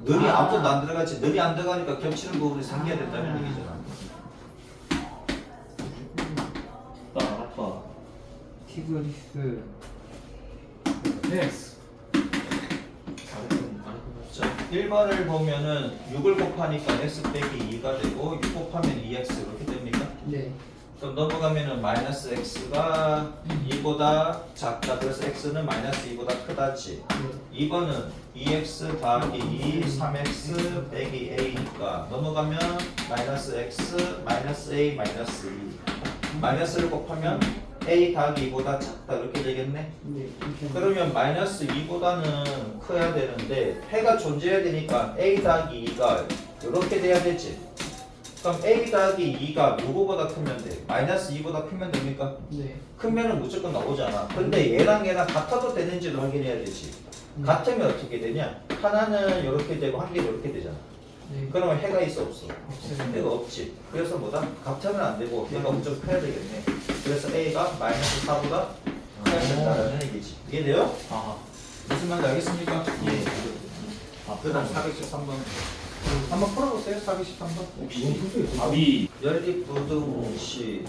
늘이 아무것도 안 들어가지. 늘이 안 들어가니까 겹치는 부분이 생겨야 된다는 얘기잖아. 아빠. 티그리스. 텍스. 자, 1번을 보면은 6을 곱하니까 x 빼기 2가 되고 6 곱하면 2x 이렇게 됩니까? 네. 그럼 넘어가면은 마이너스 x가 2보다 작다. 그래서 x는 마이너스 2보다 크다지. 2번은 2x 더하기 2, 3x 빼기 a니까 넘어가면 마이너스 x, 마이너스 a, 마이너스 2. 마이너스를 곱하면 a 더하기 2보다 작다. 이렇게 되겠네? 네. 그러면 마이너스 2보다는 커야 되는데 해가 존재해야 되니까 a 더하기 2가 이렇게 돼야 되지. 그럼 a 더하기 2가 누구보다 크면 돼? 마이너스 2보다 크면 됩니까? 네. 크면은 무조건 나오잖아. 근데 얘랑 같아도 되는지를 확인해야 되지. 같으면 어떻게 되냐? 하나는 이렇게 되고 한 개는 이렇게 되잖아. 네. 그러면 해가 있어 없어? 없어요. 해가 없지. 그래서 뭐다? 같으면 안 되고 해가 무조건 커야 되겠네. 그래서 a가 마이너스 4보다 커야 된다는 얘기지. 이해돼요? 무슨 말인지 알겠습니까? 예. 그 다음 413번 한번 풀어보세요. 413번 미. 연립부등식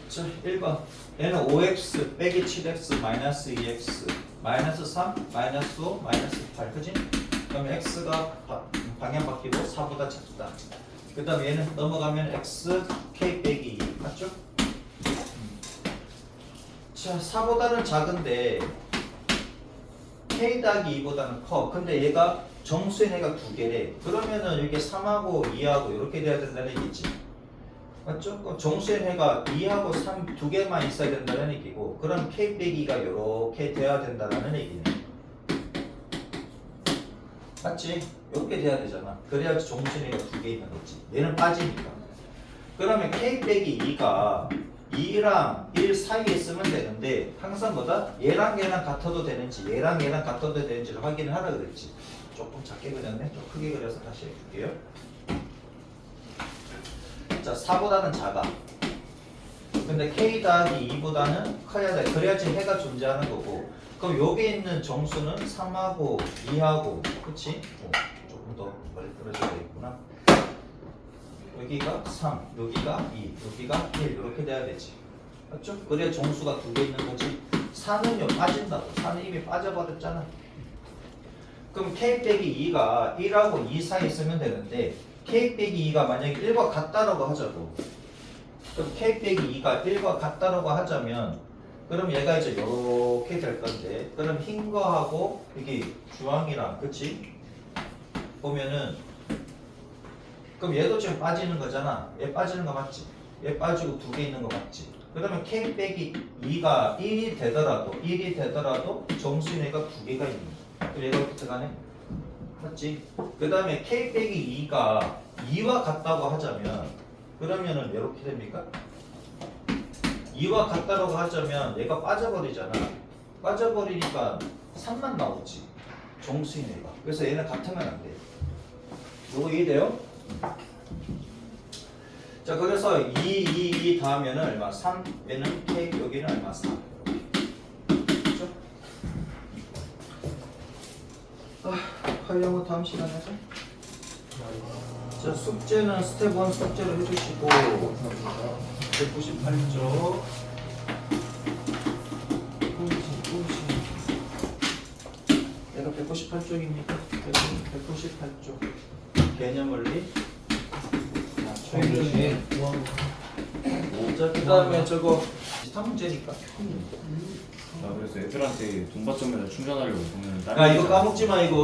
자, 1번 얘는 5x 빼기 7x 마이너스 2x 마이너스 3 마이너스 5 마이너스 8 그지? 그럼 x가 방향 바뀌고 4보다 작다. 그 다음에 얘는 넘어가면 x k 빼기 2 맞죠? 자 4보다는 작은데 k 더하기 2보다는 커. 근데 얘가 정수인 애가 두 개래. 그러면은 이게 3하고 2하고 이렇게 돼야 된다는 얘기지. 맞죠? 그럼 정수인 해가 2하고 3 두 개만 있어야 된다는 얘기고 그럼 k 빼기가 이렇게 돼야 된다는 얘기네. 맞지? 이렇게 돼야 되잖아. 그래야지 정수니가 2개 있는 거지. 얘는 빠지니까. 그러면 K 빼기 2가 2랑 1 사이에 있으면 되는데 항상 뭐다? 얘랑 얘랑 같아도 되는지 얘랑 얘랑 같아도 되는지를 확인을 하라 그랬지. 조금 작게 그렸네. 좀 크게 그려서 다시 해볼게요. 자, 4보다는 작아. 근데 K 더하기 2보다는 커야 돼. 그래야지 해가 존재하는 거고. 그럼 여기 있는 정수는 3하고 2하고, 그치? 조금 더 멀리 떨어져야 되겠구나. 여기가 3, 여기가 2, 여기가 1 이렇게 돼야 되지. 맞죠? 그래야 정수가 2개 있는 거지. 4는요 빠진다고. 4는 이미 빠져버렸잖아. 그럼 K 빼기 2가 1하고 2 사이에 있으면 되는데 K 빼기 2가 만약에 1과 같다라고 하자고. 그럼 K 빼기 2가 1과 같다라고 하자면 그럼 얘가 이제 이렇게 될 건데 그럼 흰 거하고 이게 주황이랑 그치? 보면은 그럼 얘도 지금 빠지는 거잖아. 얘 빠지는 거 맞지? 얘 빠지고 2개 있는 거 맞지? 그러면 K 빼기 2가 1이 되더라도 정수인 애가 2개가 있는 거야. 그럼 얘가 어떻게 가네? 맞지? 그 다음에 K 빼기 2가 2와 같다고 하자면 그러면은 이렇게 됩니까? 2와 같다고 하자면 얘가 빠져버리잖아. 빠져버리니까 3만 나오지. 정수인 애가. 그래서 얘는 같으면 안 돼. 요거 이해돼요? 자, 그래서 2 다음에는 얼마? 3, 얘는 K, 여기는 얼마? 4. 그렇죠? 활용은 다음 시간에 하자. 자, 숙제는 스텝 1 숙제로 해주시고 198쪽 얘가 198쪽입니까? 198쪽 개념 원리 네. 자, 그 다음에 저거 비슷한 문제니까. 나 그래서 애들한테 돈 받자마자 충전하려고 보면 야, 이거 까먹지 마, 이거.